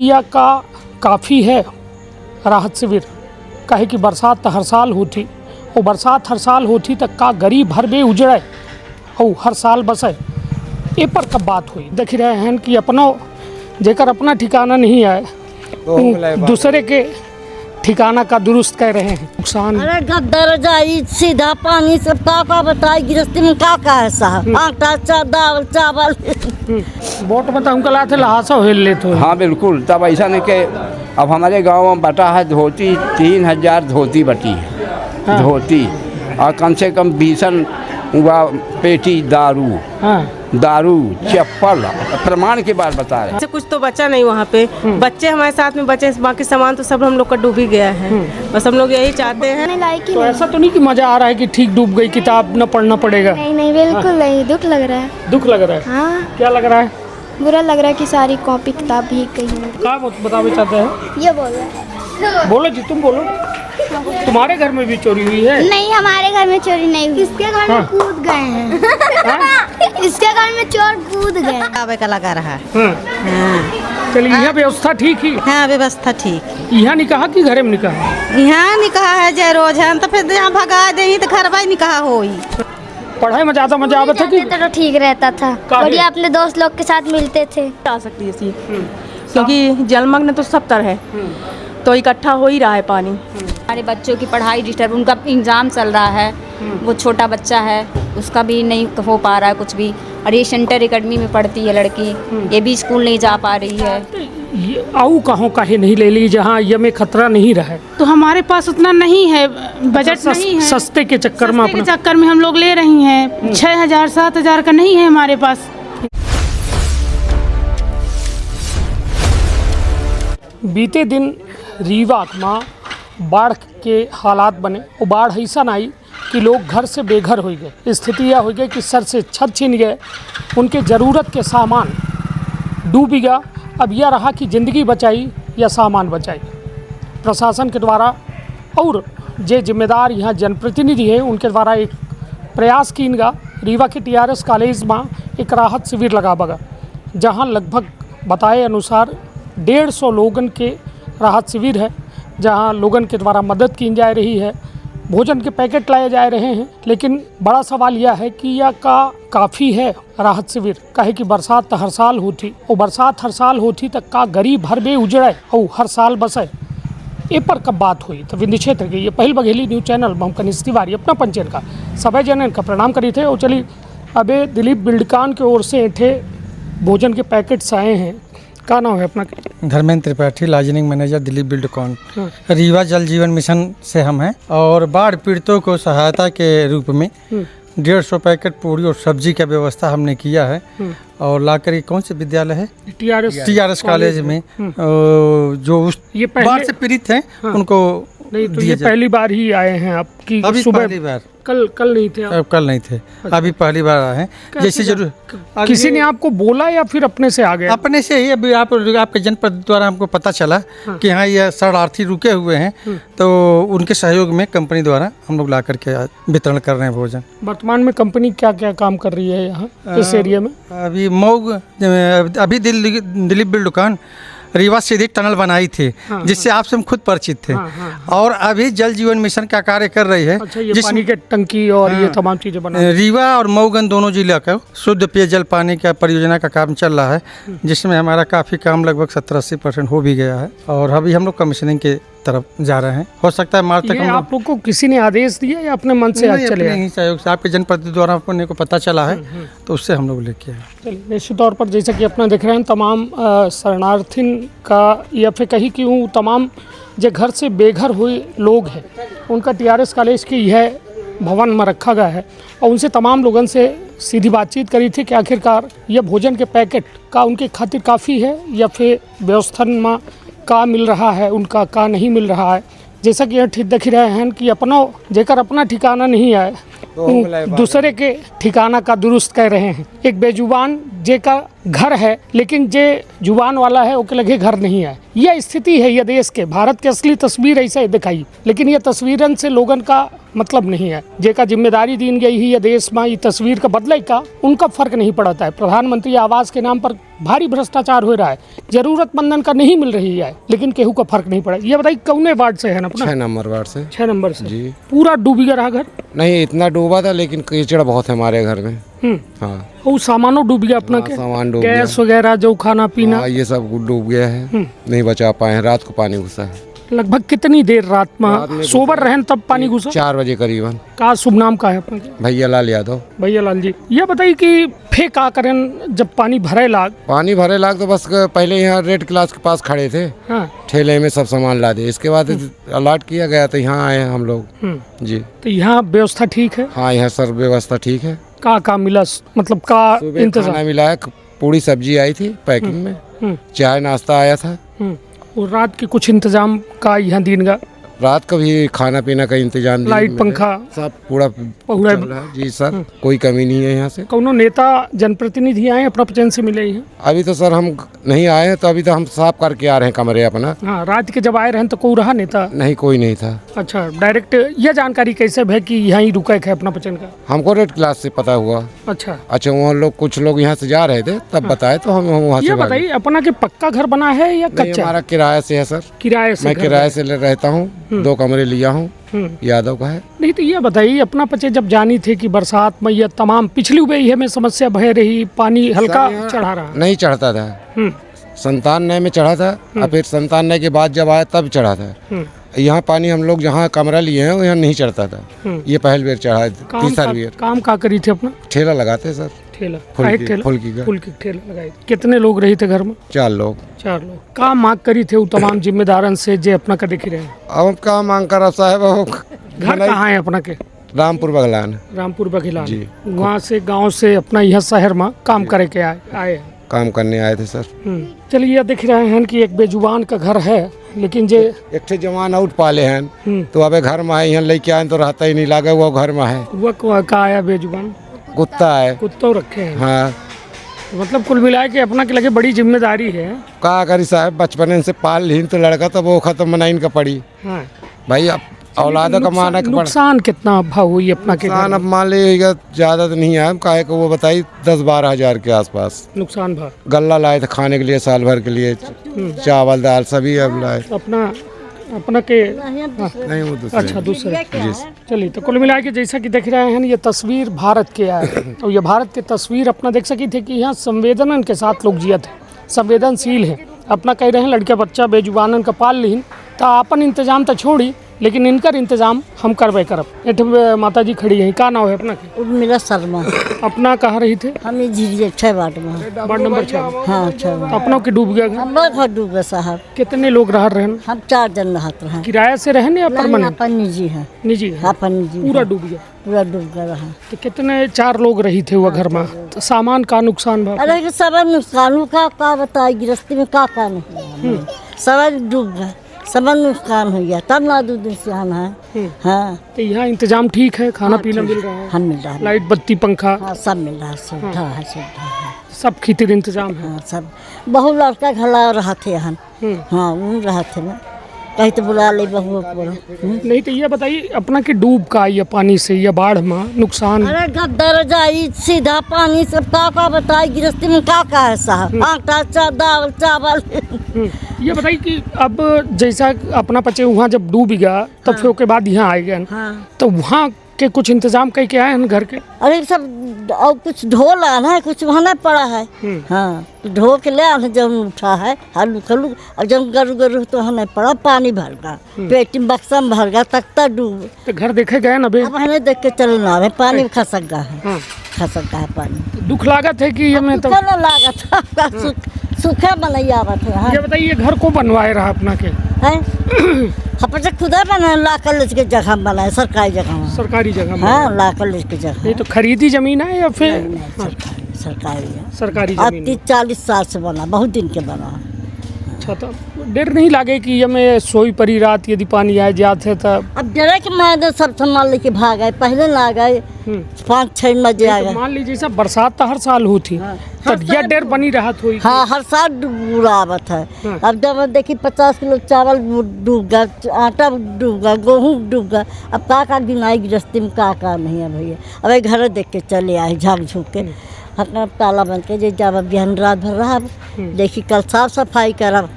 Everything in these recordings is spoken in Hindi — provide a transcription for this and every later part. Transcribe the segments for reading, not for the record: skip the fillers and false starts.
या का काफ़ी है राहत शिविर कहे कि बरसात हर साल होती और बरसात हर साल होती तक का गरीब हर बे उजड़े और हर साल बसे ए पर कब बात हुई देख रहे हैं कि अपनो जेकर अपना ठिकाना नहीं है दूसरे के ठिकाना का दुरुस्त कह रहे हैं नुकसान। अरे गद्दर जाई सीधा पानी से का बताई गृहस्थी में का है साहब आटा दाल चावल वोट में तो हमको लाते लहासा हिल लेते हो। हाँ बिल्कुल, तब ऐसा नहीं कि अब हमारे गांव में बटा है धोती 3000 धोती बटी है। हाँ। धोती और कम से कम 20 हुआ पेटी दारू। हाँ। दारू चप्पल प्रमाण के बाद बता रहे से कुछ तो बचा नहीं वहाँ पे। बच्चे हमारे साथ में बचे, बाकी सामान तो सब हम लोग का डूब ही गया है। बस हम लोग यही चाहते हैं। तो ऐसा तो नहीं कि मजा आ रहा है कि ठीक डूब गई किताब न पढ़ना पड़ेगा? नहीं नहीं बिल्कुल नहीं, दुख लग रहा है। दुख लग रहा है? हाँ क्या लग रहा है? बुरा लग रहा है कि सारी कॉपी किताब भीग गई है। क्या बतावे चाहते हैं? ये बोल रहा है। बोलो जी, तुम बोलो। तुम्हारे घर में भी चोरी हुई है? नहीं हमारे घर में चोरी नहीं हुई। इसके घर में कूद गए हैं। इसके घर में चोर कूद गए। काबे का लगा रहा है। हाँ। चलिए, यहाँ व्यवस्था ठीक ही? हाँ व्यवस्था ठीक। यहाँ नहीं कहा कि घरे में नहीं कहा? यहाँ नहीं कहा है जय रोज है तो फिर यहाँ भगा दे तो घर भाई नहीं कहा हो। पढ़ाई में ज़्यादा मजा आवत है कि? तो ठीक रहता था, बढ़िया अपने दोस्त लोग के साथ मिलते थे। आ सकती है इसी क्योंकि जलमग्न तो सब तरह है तो इकट्ठा हो ही रहा है पानी। हमारे बच्चों की पढ़ाई डिस्टर्ब, उनका एग्ज़ाम चल रहा है, वो छोटा बच्चा है उसका भी नहीं हो पा रहा है कुछ भी। और ये सेंटर एकेडमी में पढ़ती है लड़की, ये भी स्कूल नहीं जा पा रही है। आऊ कहाँ काहे नहीं ले ली जहाँ ये में खतरा नहीं रहा है? तो हमारे पास उतना नहीं है, बजट नहीं है। सस्ते के चक्कर में अपना चक्कर में हम लोग ले रही हैं। 6000 7000 का नहीं है हमारे पास। बीते दिन रीवा में बाढ़ के हालात बने और बाढ़ ऐसा आई कि लोग घर से बेघर हो गए। स्थिति यह हो गई कि सर से छत छीन गए, उनके ज़रूरत के सामान डूब गया। अब यह रहा कि ज़िंदगी बचाई या सामान बचाई। प्रशासन के द्वारा और जे जिम्मेदार यहाँ जनप्रतिनिधि है उनके द्वारा एक प्रयास किन गा। रीवा के TRS कॉलेज में एक राहत शिविर लगा बगा, जहाँ लगभग बताए अनुसार 150 लोगन के राहत शिविर है, जहां लोगन के द्वारा मदद की जा रही है, भोजन के पैकेट लाए जा रहे हैं। लेकिन बड़ा सवाल यह है कि यह का काफ़ी है राहत शिविर कहे कि बरसात हर साल होती और बरसात हर साल होती तक का गरीब हर बे उजड़े और हर साल बसे ए पर कब बात हुई? तो विंध्य क्षेत्र के ये पहल बघेली न्यूज़ चैनल में हम कनिष्ठ तिवारी अपना पंचन का सभी जनन का प्रणाम करी थे। और चलिए अबे दिलीप बिल्डकान की ओर से ऐठे भोजन के पैकेट्स आए हैं। क्या नाम है अपना? Dharmendra Tripathi, liaisoning manager Dilip Buildcon. Rewa जल जीवन मिशन से हम हैं और बाढ़ पीड़ितों को सहायता के रूप में 150 पैकेट पूरी और सब्जी का व्यवस्था हमने किया है। और लाकर ये कौन से विद्यालय है? TRS कॉलेज में जो उस बाढ़ से पीड़ित हैं उनको नहीं तो ये पहली बार ही आए हैं आपकी? अभी सुबह पहली बार। कल नहीं थे आप? कल नहीं थे, अभी पहली बार आए हैं। जैसे जरूर किसी ने आपको बोला या फिर अपने से आ गए? अपने से ही। अभी आपके जनप्रतिनिधि द्वारा हमको पता चला कि हाँ ये शरणार्थी रुके हुए हैं, तो उनके सहयोग में कंपनी द्वारा हम लोग ला करके वितरण कर रहे हैं भोजन। वर्तमान में कंपनी क्या क्या काम कर रही है यहाँ इस एरिया में? अभी दिलीप बिल्डकॉन रीवा से एक टनल बनाई थी, जिससे आपसे हम खुद परिचित थे। और अभी जल जीवन मिशन का कार्य कर रही है। अच्छा, ये पानी के टंकी और ये तमाम चीजें बना रीवा और मऊगन दोनों जिला का शुद्ध पेयजल पानी का परियोजना का काम चल रहा है, जिसमें हमारा काफ़ी काम लगभग 70-80% हो भी गया है। और अभी हम लोग कमीशनिंग के तरफ जा रहे हैं। हो सकता है मार्च तक। आप लोग को किसी ने आदेश दिया या अपने मन से आज चले आए? सहयोग से आपके जनप्रतिनिधि द्वारा अपने को पता चला है, तो उससे हम लोग लेके आए। चलिए, निश्चित तौर पर जैसा कि अपना देख रहे हैं तमाम शरणार्थिन का या फिर कहीं कि तमाम जो घर से बेघर हुए लोग हैं उनका TRS कॉलेज की यह भवन में रखा गया है। और उनसे तमाम लोगों से सीधी बातचीत करी थी कि आखिरकार यह भोजन के पैकेट का उनके खातिर काफ़ी है या फिर व्यवस्था में का मिल रहा है, उनका का नहीं मिल रहा है। जैसा कि यह देख रहे हैं कि अपनो जेकर अपना ठिकाना नहीं है दूसरे के ठिकाना का दुरुस्त कह रहे हैं। एक बेजुबान जेका घर है, लेकिन जे जुबान वाला है ओके लगे घर नहीं है। यह स्थिति है ये देश के। भारत की असली तस्वीर ऐसे दिखाई, लेकिन ये तस्वीरन से लोगन का मतलब नहीं है। जेका जिम्मेदारी दीन गई ही ये देश में ये तस्वीर का बदले का उनका फर्क नहीं पड़ता है। प्रधानमंत्री आवास के नाम पर भारी भ्रष्टाचार हो रहा है, जरूरतमंदन का नहीं मिल रही है, लेकिन केहू का फर्क नहीं पड़ा। ये बताइए कौने वार्ड से है ना अपना? 6 नंबर वार्ड से। 6 नंबर से जी। पूरा डूब गया रहा घर? नहीं इतना डूबा था, लेकिन कीचड़ बहुत है हमारे घर में। हाँ, वो सामानों डूब गया अपना हाँ, के? सामान डूब गैस गया। वगैरह जो खाना पीना? हाँ, ये सब डूब गया है, नहीं बचा पाए हैं। रात को पानी घुसा है। लगभग कितनी देर रात में सोबर रहन तब पानी घुसा? 4 बजे करीबन। का शुभ नाम का है अपना के? भैया लाल यादव। भैया लाल जी, ये बताइए कि फिर का करें जब पानी भरे लाग? पानी भरे लाग तो बस पहले यहाँ रेड क्लास के पास खड़े थे, हाँ। ठेले में सब सामान ला दे। इसके बाद अलर्ट किया गया तो यहाँ आए हम लोग। जी। तो यहाँ व्यवस्था ठीक है? हाँ, यहाँ सर व्यवस्था ठीक है। का मिला, मतलब का सुबह इंतजाम? खाना मिला है, पूरी सब्जी आई थी पैकिंग में, चाय नाश्ता आया था। और रात के कुछ इंतजाम का यहाँ दिन का? रात का भी खाना पीना का इंतजाम, लाइट पंखा सब पूरा चल रहा है। जी सर, कोई कमी नहीं है यहाँ से। कौनो नेता जनप्रतिनिधि आए अपना प्रचन से मिले हैं? अभी तो सर हम नहीं आए हैं, तो अभी तो हम साफ करके आ रहे हैं कमरे अपना। हाँ, रात के जब आए रहे तो कोई रहा नेता? नहीं, कोई नहीं था। अच्छा, डायरेक्ट यह जानकारी कैसे है कि यहाँ ही रुका है अपना प्रचन का? हमको रेड क्लास से पता हुआ। अच्छा, वहाँ लोग कुछ लोग यहाँ से जा रहे थे तब बताए, तो हम वहाँ से। ये बताइए अपना के पक्का घर बना है या कच्चा? हमारा किराए से है सर। किराए से? मैं किराए से रहता हूँ, 2 कमरे लिया हूँ, यादव का है। नहीं तो ये बताइए अपना पचे जब जानी थे कि बरसात में यह तमाम पिछली हुई में समस्या बह रही, पानी हल्का चढ़ा रहा? नहीं चढ़ता था, 97 में चढ़ा था, और फिर 97 के बाद जब आया तब चढ़ा था। यहाँ पानी हम लोग जहाँ कमरा लिए हैं यहाँ नहीं चढ़ता था। ये पहल बेर चढ़ा है, तीसरा बेर। काम का करी थे अपना? ठेला लगाते सर। ठेला? फुल्की की ठेला लगाई। कितने लोग रहे थे घर में? 4 लोग। 4 लोग। काम मांग करी थे वो तमाम जिम्मेदारन से जे अपना का देख रहे हैं? अब का मांग कर साहब। घर कहाँ है अपना के? रामपुर बगलान। रामपुर बघिलान। वहाँ से गांव से अपना यह शहर में काम करे के आए काम करने आए थे सर। चलिए देख रहे हैं कि एक बेजुबान का घर है, लेकिन जे एक ठे जवान आउट पाले हैं, तो अब घर में आए यहाँ लेके आए तो रहता ही नहीं, लागे वो घर में है। वो का आया बेजुबान? कुत्ता है। कुत्ता रखे हैं? हाँ। मतलब कुल मिला के अपना के लगे बड़ी जिम्मेदारी है। का करी साहब, बचपन से पाल ली तो लड़का तो वो खत्म मनाइन का पड़ी। हाँ। भाई अब औलाद कमाना का नुकसान कितना भाव हुई अपना के? नुकसान अब मान लीजिएगा ज्यादा तो नहीं है, काहे को वो बताई 10-12 हजार के आसपास नुकसान भाव। गल्ला लाए थे खाने के लिए, साल भर के लिए, चावल दाल सभी अब लाए। अपना के नहीं वो दूसरे। अच्छा, दूसरे। चलिए, तो कुल मिला के जैसा कि देख रहे हैं ये तस्वीर भारत के है, और ये भारत की तस्वीर अपना देख सकी थे कि यहाँ संवेदन के साथ लोग जिया थे, संवेदनशील है। अपना कह रहे हैं लड़का बच्चा बेजुबानन का पाल लीन तो अपन इंतजाम तो छोड़ी, लेकिन इनकर इंतजाम हम करबे करब। एक माता जी खड़ी है, का नाम है अपना के? उर्मिला शर्मा। अपना कहाँ रही थे? हम झिझिया 6 वार्ड में। Ward number 6? हाँ, 6। अपनों के डूब गया घर? हम लोग घर डूब गए साहब। कितने लोग रह रहे हैं? हम 4 जन रहते हैं। किराए से रहने या परमानेंट? अपन निजी है। निजी है? अपन निजी। पूरा डूब गया? पूरा डूब गया रहा। तो कितने 4 लोग रही थे वो घर में? तो सामान का नुकसान भाव? अरे सब नुकसान का बताए, गृहस्थी में का नहीं, सब डूब गए, सब नुकसान हो गया, तब ना 2 दिन से हम हैं। हाँ। तो यहाँ इंतजाम ठीक है, खाना पीना मिल रहा है? हम मिल रहा है, लाइट बत्ती पंखा? हाँ, सब मिल रहा है, सुविधा है, सुविधा है, सब खीतिर इंतजाम है? हाँ, सब। बहु लड़का घला रहा थे हम। हाँ, उन रहा थे मैं कहीं तो बुला ले बहू पर। नहीं तो ये बताइए अपना के डूब का या पानी से या बाढ़ में नुकसान? अरे गद्दर जाई सीधा पानी सब का बताए, गृहस्थी में का है साहब, आटा दाल चावल। ये बताइए कि अब जैसा अपना पचे वहाँ जब डूब गया तब फिर उसके बाद यहाँ आए गए, तो वहाँ के कुछ इंतजाम करके आए हैं घर के? अरे सब और कुछ ढो लाना है, कुछ वहाँ नहीं पड़ा है। हाँ, ढो के ले आना जब उठा है हल्लू खल्लू, और जब गरु गरु तो वहाँ नहीं पड़ा, पानी भर गया, पेटी में बक्सा में भर गया, तख्ता डूब। तो घर देखे गए ना बे? अब हमें देख के चलना है, पानी में खसक गया है, खसक गया है पानी। दुख लागत है कि ये में तो लागत है, सूखा बनैया थे। ये बताइए घर को बनवाए रहा अपना के? अपने खुदा बना ला कॉलेज के जगह बनाए, सरकारी जगह में। सरकारी जगह में? हाँ, ला कॉलेज की जगह। ये तो खरीदी जमीन है या फिर? सरकारी है। सरकारी जमीन? 30-40 साल से बना, बहुत दिन के बना। अच्छा, तो डर नहीं लागे कि ये में सोई परी रात यदि पानी आए जाते तो? अब डरे के मैंने सब सामान लेके भाग गए, पहले ना गए 5-6 बजे आ गए। मान लीजिए सब बरसात तो हर साल होती, तटिया डेर बनी रहा थोड़ी। हाँ, हर साल बुरावत है। अब जब देखी 50 किलो चावल डूब गया, आटा डूब गया, गेहूँ डूब गया। अब का गिनाई गृहस्थी में का नहीं है भैया। अब एक घर देख के चले आए झाँक झूक के, अपना ताला बंद के जे जब बिहान रात भर रहा। देखी कल साफ सफाई करब,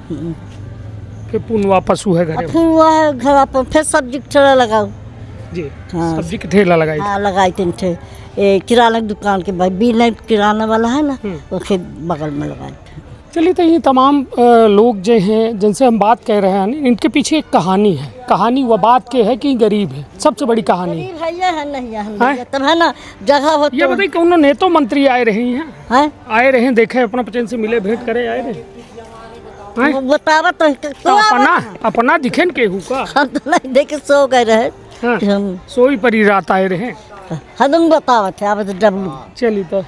फिर पुन वापस हुआ घर फिर वह घर पर फिर सब्जी के ठेला लगाओ जी। हाँ। सब्जी के ठेला लगाई। हाँ, लगाई 3 ठे। किराना की दुकान के भाई बिना किराना वाला है ना, उसके बगल में लगाए थे। चलिए, तो ये तमाम लोग जो हैं जिनसे हम बात कह रहे हैं, इनके पीछे एक कहानी है। कहानी वह बात के है कि गरीब है, सबसे बड़ी कहानी है नहीं तब है ना जगह हो। ये बताइए कि उन्होंने नेता मंत्री आए रहे हैं, आए रहे देखे अपना पचन से मिले भेंट करे आए रहे, बतावा तो अपना दिखे केहू का हम तो नहीं देखे सो गए रहे। हम सोई परी रात आए रहे, हम बतावा थे अब डब्लू। चलिए, तो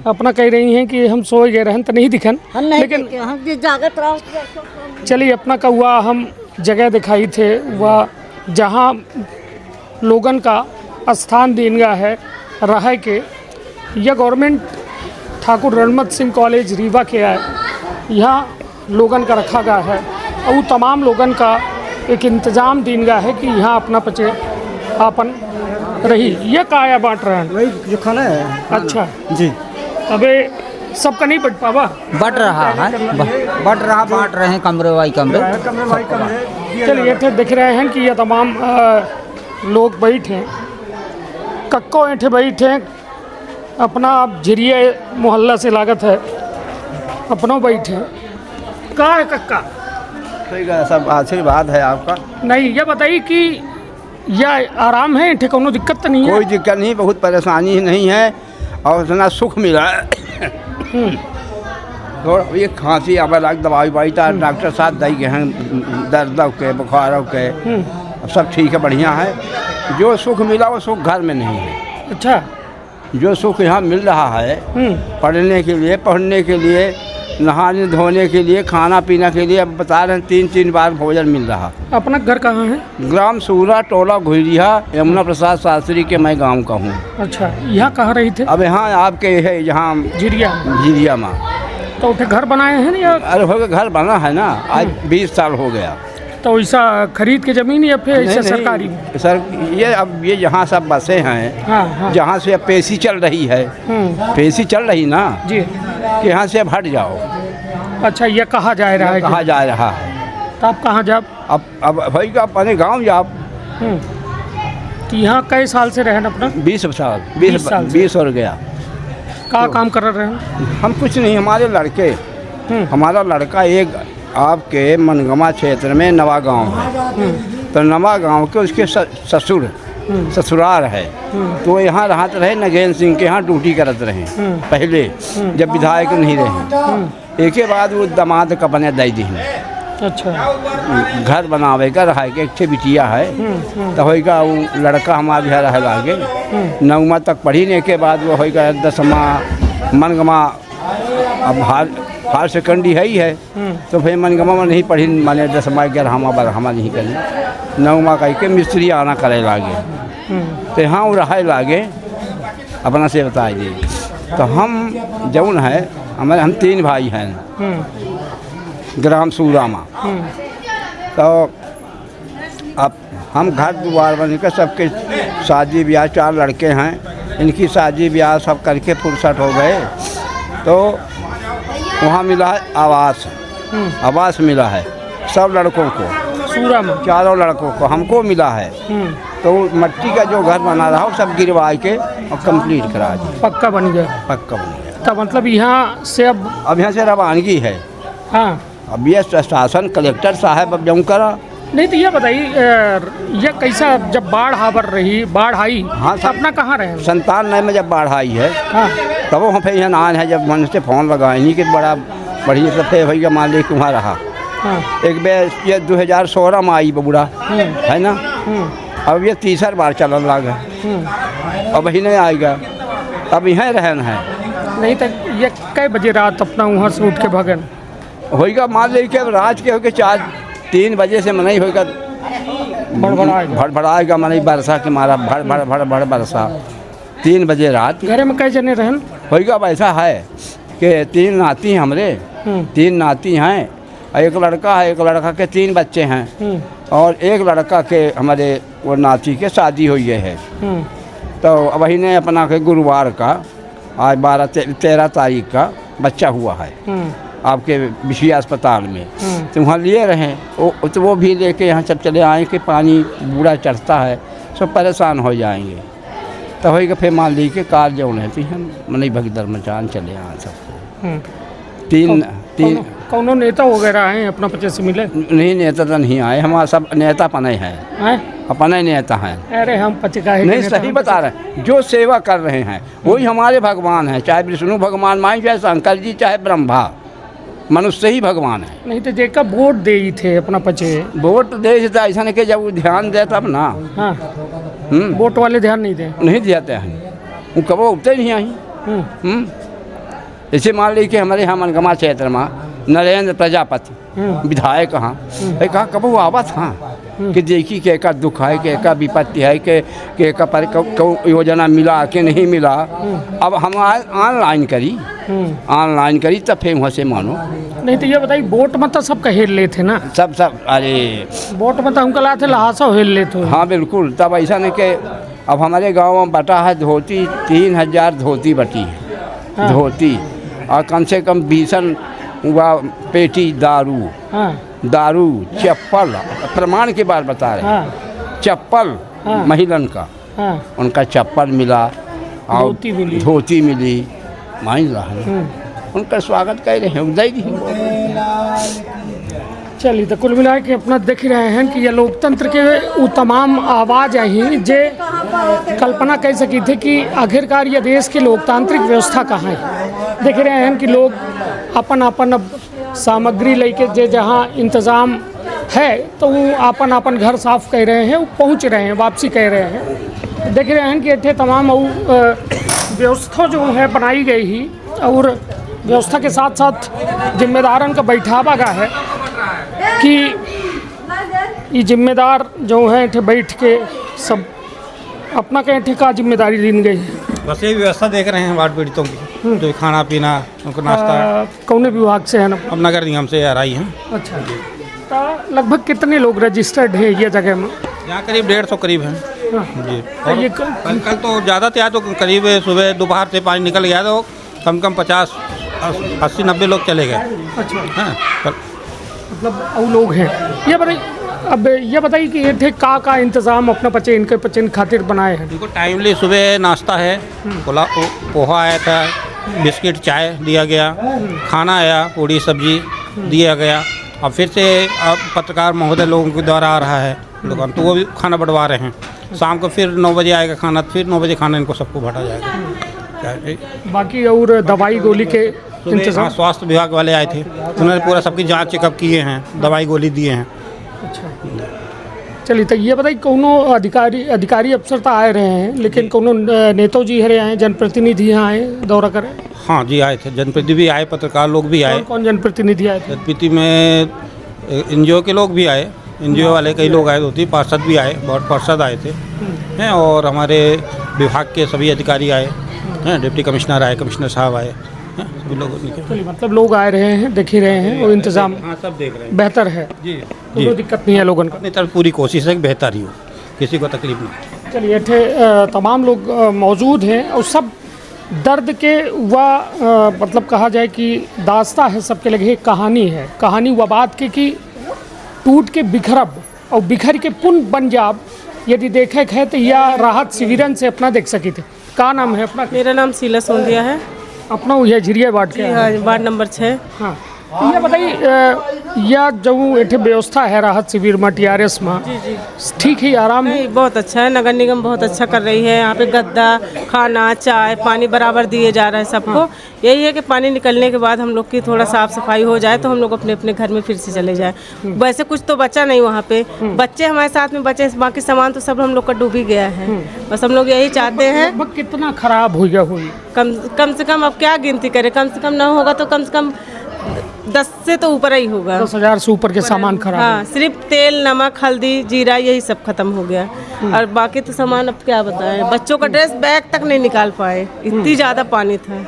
अपना कह रही हैं कि हम सोए गए रहन तो नहीं दिखन, लेकिन हम जागत रहो। चलिए, अपना कौआ हम जगह दिखाई थे वह जहाँ लोगन का स्थान देनगा है रह के। यह गवर्नमेंट ठाकुर रणमत सिंह कॉलेज रीवा के है, यहाँ लोगन का रखा गया है और तमाम लोगन का एक इंतज़ाम देनगा है कि यहाँ अपना पचे आपन रही। ये काया बांट रहे हैं, वही जो खाना है। अच्छा जी, अबे सबका नहीं बट पावा, बट रहा है, बट रहा, बांट रहे हैं कमरे वाई कमरे। चलिए, ये देख रहे हैं कि ये तमाम लोग बैठे कक्को ऐठे बैठे अपना आप झिरिया मोहल्ला से लागत है अपनों बैठे का है कक्का। ठीक है, सब आशीर्वाद है आपका। नहीं, ये बताइए कि यह आराम है, ऐठे कोनो दिक्कत तो नहीं है? कोई दिक्कत नहीं, बहुत परेशानी नहीं है और इतना सुख मिला है। थोड़ा ये खांसी अब अलग दवाई वाई था, डॉक्टर साहब दई गए हैं दर्द के बुखार के, अब सब ठीक है, बढ़िया है। जो सुख मिला वो सुख घर में नहीं है। अच्छा, जो सुख यहाँ मिल रहा है पढ़ने के लिए, पढ़ने के लिए, नहाने धोने के लिए, खाना पीना के लिए, अब बता रहे हैं 3-3 बार भोजन मिल रहा। अपना घर कहाँ है? ग्राम सूरा, टोला घुरिया, यमुना प्रसाद शास्त्री के मैं गांव का हूँ। अच्छा, यहाँ कहाँ रही थे? अब यहाँ आपके है यहाँ झिरिया में। तो उठे घर बनाए हैं या? अरे हो गया, घर बना है ना, आज 20 साल हो गया। तो ऐसा खरीद के जमीन या फिर ऐसा सरकारी? सर, ये अब ये यहाँ सब बसें हैं। हाँ। जहाँ से अब पेशी चल रही है, पेशी चल रही ना जी, कि यहाँ से अब हट जाओ। अच्छा, ये कहाँ जा रहा है? कहाँ जा रहा है? तो आप कहाँ जाओ? अब भाई का अपने गाँव जाओ। तो यहाँ कई साल से रहन अपना? 20 साल 20 और गया। क्या काम कर रहे हैं? हम कुछ नहीं, हमारे लड़के, हमारा लड़का एक आपके मनगमा क्षेत्र में नवा गांव है, तो नवा गांव के उसके ससुराल है, तो यहाँ रहत रहे नगेंद्र सिंह के यहाँ ड्यूटी करत रहे पहले, जब विधायक नहीं रहे। एक के बाद वो दामाद का बने दई दी। अच्छा, घर बनावे का रहा के एक बिटिया है, तो होगा वो लड़का हमारे यहाँ रह लागे 9वीं तक पढ़ीने के बाद वो होगा 10वां मनगमा, अब हाल सेकेंडरी है ही है, तो फिर मनगमा में नहीं पढ़ी, माने 10वां 11वां 12वां नहीं करी, 9वां कह के मिस्त्री आना करे लागे, तो यहाँ वो रहे लागे अपना से बता दिए। तो हम जौन है हमारे, हम 3 भाई हैं ग्राम सूरामा। तो अब हम घर द्वार बन के सबके शादी ब्याह, 4 लड़के हैं, इनकी शादी ब्याह सब करके फुर्सत हो गए, तो वहाँ मिला है आवास मिला है सब लड़कों को, सूरामा 4 लड़कों को, हमको मिला है। तो मट्टी का जो घर बना रहा वो सब गिरवा के और कंप्लीट करा दिया, पक्का बन गया। तो मतलब यहाँ से अब यहाँ से रवानगी है। हाँ, अब ये शासन कलेक्टर साहब अब जम करा। नहीं, तो ये बताइए ये कैसा, जब बाढ़ आई? हाँ, तो अपना कहाँ रहे? 97 में जब बाढ़ आई है, हाँ, तब वो फिर यहाँ आए हैं, जब मन से फ़ोन लगाए नहीं कि बड़ा बढ़िया से फिर भैया मान ली वहाँ रहा। हाँ। एक बार ये 2016 में आई बबूढ़ा है ना, अब ये 3 बार चलन लगा, अब ही नहीं आएगा, अब यहाँ रहना है। नहीं तो ये कई बजे रात अपना वहाँ से उठ के भगन होगा, मान ली के रात के होके 4-3 बजे से मनाई होगा, भड़भड़ाएगा मनाई बरसा के मारा, भड़ बरसा 3 बजे रात। घर में कई जने रहन होगा, ऐसा है कि 3 नाती हैं हमरे, 3 नाती हैं, एक लड़का है, एक लड़का के 3 बच्चे हैं और एक लड़का के हमारे वो नाती के शादी हुई है। तो वही ने अपना के गुरुवार का आज 13 तारीख का बच्चा हुआ है आपके विशेष अस्पताल में। तो वहाँ लिए रहे तो वो भी लेके यहाँ सब चले आए कि पानी बूढ़ा चढ़ता है, सब परेशान हो जाएंगे। तो वही के फिर मान ली के कार जो है तो हम मनी भगदड़ मचान चले आए सबको। तीन कौनो नेता वगैरह आए अपना पचे से मिले? नहीं, नेता तो नहीं आए, हमारा सब नेता पने हैं, अपने नेता हैं। अरे हम पचे का नहीं, सही बता रहे हैं, जो सेवा कर रहे हैं वही हमारे भगवान हैं, चाहे विष्णु भगवान मान, चाहे शंकर जी, चाहे ब्रह्मा, मनुष्य ही भगवान है। नहीं तो जेका वोट दे ही थे अपना पचे, वोट दे ऐसा नहीं कि जब वो ध्यान दे तब ना। हाँ, वोट वाले ध्यान नहीं दे, नहीं देते हैं, वो कबो उठते नहीं आई। जैसे मान ली कि हमारे यहाँ मनगमा क्षेत्र में नरेंद्र प्रजापति विधायक कहाँ कबो आवत हाँ कि देखी के का दुख है, के का विपत्ति है, के का पर योजना मिला कि नहीं मिला। अब हम ऑनलाइन करी तब फिर वहाँ से मानो। नहीं तो ये बताइए, वोट में तो सब कहेल ले थे ना? सब अरे वोट में तो हम कला थे लहासा हेल ले थे। हाँ बिल्कुल, तब ऐसा नहीं कि अब हमारे गांव में बटा है धोती, 3000 धोती बटी है। धोती और कम से कम 20 हुआ पेटी दारू, चप्पल, प्रमाण के बात बता रहे। चप्पल महिलन का, उनका चप्पल मिला और धोती मिली, मान रहा उनका स्वागत कर रहे हैं, उदय दी। चलिए, तो कुल मिला के अपना देख रहे हैं कि ये लोकतंत्र के वो तमाम आवाज़ आई जे कल्पना कर सकी थे कि आखिरकार ये देश की लोकतांत्रिक व्यवस्था कहाँ है। देख रहे हैं कि लोग अपन अब सामग्री लेके जे जहाँ इंतज़ाम है तो वो अपन घर साफ कर रहे हैं, वो पहुँच रहे हैं, वापसी कर रहे हैं। देख रहे हैं कि इतने तमाम व्यवस्था जो है बनाई गई ही, और व्यवस्था के साथ साथ जिम्मेदारन का बैठावा का है कि ये जिम्मेदार जो है थे बैठ के सब अपना कहीं का जिम्मेदारी ली गई है। बस ये व्यवस्था देख रहे हैं वार्ड पीड़ितों की, जो खाना पीना, उनको नाश्ता। कौन विभाग से है ना? अब नगर निगम से आ रही हैं। अच्छा, तो लगभग कितने लोग रजिस्टर्ड हैं ये जगह में? यहाँ करीब 150 करीब हैं जी। और ये कल तो ज़्यादा था, तो करीब सुबह दोपहर से पानी निकल गया, तो कम 50, 80, 90 लोग चले गए। अच्छा, हाँ, मतलब वो लोग हैं। ये बताइए कि ये थे का इंतज़ाम अपना इनके पचे खातिर बनाए हैं? इनको टाइमली सुबह नाश्ता है, पोहा आया था, बिस्किट चाय दिया गया, खाना आया, पूड़ी सब्जी दिया गया। अब फिर से पत्रकार महोदय लोगों के द्वारा आ रहा है दुकान, तो वो भी खाना बढ़वा रहे हैं। शाम को फिर 9 बजे आएगा खाना, फिर 9 बजे खाना इनको सबको बांटा जाएगा। बाकी और दवाई गोली के इंतजाम? स्वास्थ्य विभाग वाले आए थे, उन्होंने पूरा सबकी जांच चेकअप किए हैं, दवाई गोली दिए हैं। अच्छा, चलिए, तो ये बताइए कोनो अधिकारी अफसर तो आए रहे हैं, लेकिन कोनो नेता जी हरे आए, जनप्रतिनिधि यहाँ आए दौरा करें? हाँ जी, आए थे, जनप्रतिनिधि भी आए, पत्रकार लोग भी आए। कौन जनप्रतिनिधि आए थे? जनप्रतिनिधि में NGO के लोग भी आए, NGO वाले कई लोग आए होती, पार्षद भी आए, बहुत पार्षद आए थे हैं, और हमारे विभाग के सभी अधिकारी आए हैं, डिप्टी कमिश्नर आए, कमिश्नर साहब आए, सभी लोग। मतलब लोग आ रहे हैं, देख ही रहे हैं, और इंतजाम सब देख रहे हैं, बेहतर है जी। कोई दिक्कत नहीं है लोगों को? अपनी तरफ पूरी कोशिश है कि बेहतर ही हो, किसी को तकलीफ नहीं। चलिए, तमाम लोग मौजूद हैं और सब दर्द के मतलब कहा जाए कि दास्ता है सबके लगे, कहानी है, कहानी वह बात की कि टूट के बिखरब और बिखर के पुन बन जाब यदि देखे है तो यह राहत शिविरन से अपना देख सकी थे। क्या नाम है अपना? मेरा नाम शीला सोंदिया है। अपना यह झिरिया वार्ड के? हाँ, वार्ड नंबर 6। हाँ, ये बताइए, यह जो एक व्यवस्था है राहत शिविर में TRS में, ठीक है, आराम है? बहुत अच्छा है, नगर निगम बहुत अच्छा कर रही है। यहाँ पे गद्दा, खाना, चाय, पानी बराबर दिए जा रहा है सबको। यही है कि पानी निकलने के बाद हम लोग की थोड़ा साफ सफाई हो जाए तो हम लोग अपने अपने घर में फिर से चले जाए। वैसे कुछ तो बचा नहीं वहाँ पे, बच्चे हमारे साथ में बचे, बाकी सामान तो सब हम लोग का डूब ही गया है। बस हम लोग यही चाहते हैं। कितना खराब हो गया? कम से कम अब क्या गिनती करें, कम से कम ना होगा तो कम से कम 10 से तो ऊपर ही होगा। 10,000 से ऊपर के सामान खराब हाँ, सिर्फ तेल, नमक, हल्दी, जीरा यही सब खत्म हो गया। और बाकी तो सामान अब क्या बताएं, बच्चों का ड्रेस बैग तक नहीं निकाल पाए, इतनी ज़्यादा पानी था।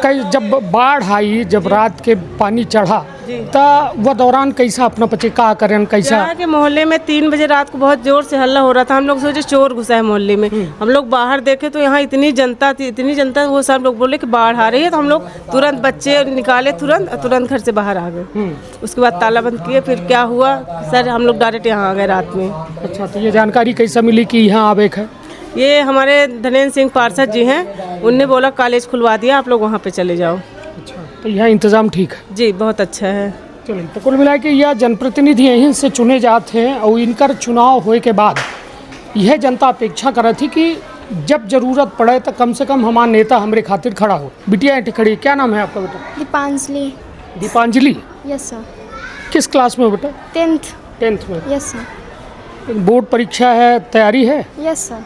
कई जब बाढ़ आई, जब रात के पानी चढ़ा तो वह दौरान कैसा अपना बच्चे का करें कैसा? यहाँ के मोहल्ले में 3 बजे रात को बहुत जोर से हल्ला हो रहा था। हम लोग सोचे चोर घुसा है मोहल्ले में। हम लोग बाहर देखे तो यहाँ इतनी जनता थी, इतनी जनता, वो सब लोग बोले कि बाढ़ आ रही है। तो हम लोग तुरंत बच्चे निकाले, तुरंत घर से बाहर आ गए। उसके बाद ताला बंद किए। फिर क्या हुआ सर, हम लोग डायरेक्ट यहाँ आ गए रात में। अच्छा, तो ये जानकारी कैसा मिली कि यहाँ आवे है? ये हमारे धनेन्द्र सिंह पार्षद जी हैं, उनने बोला कॉलेज खुलवा दिया, आप लोग वहाँ पे चले जाओ। अच्छा, तो यहाँ इंतज़ाम ठीक है? जी, बहुत अच्छा है। चलिए, तो कुल मिला के यह जनप्रतिनिधि यहीं से चुने जाते हैं और इनकर चुनाव होने के बाद यह जनता अपेक्षा कर रही थी कि जब जरूरत पड़े तो कम से कम हमारा नेता हमारे खातिर खड़ा हो। बिटिया ऐसे खड़ी, क्या नाम है आपका बेटा? दीपांजलि। दीपांजलि? Yes sir. किस क्लास में हो बेटा? 10th में। Yes sir. बोर्ड परीक्षा है, तैयारी है? Yes sir.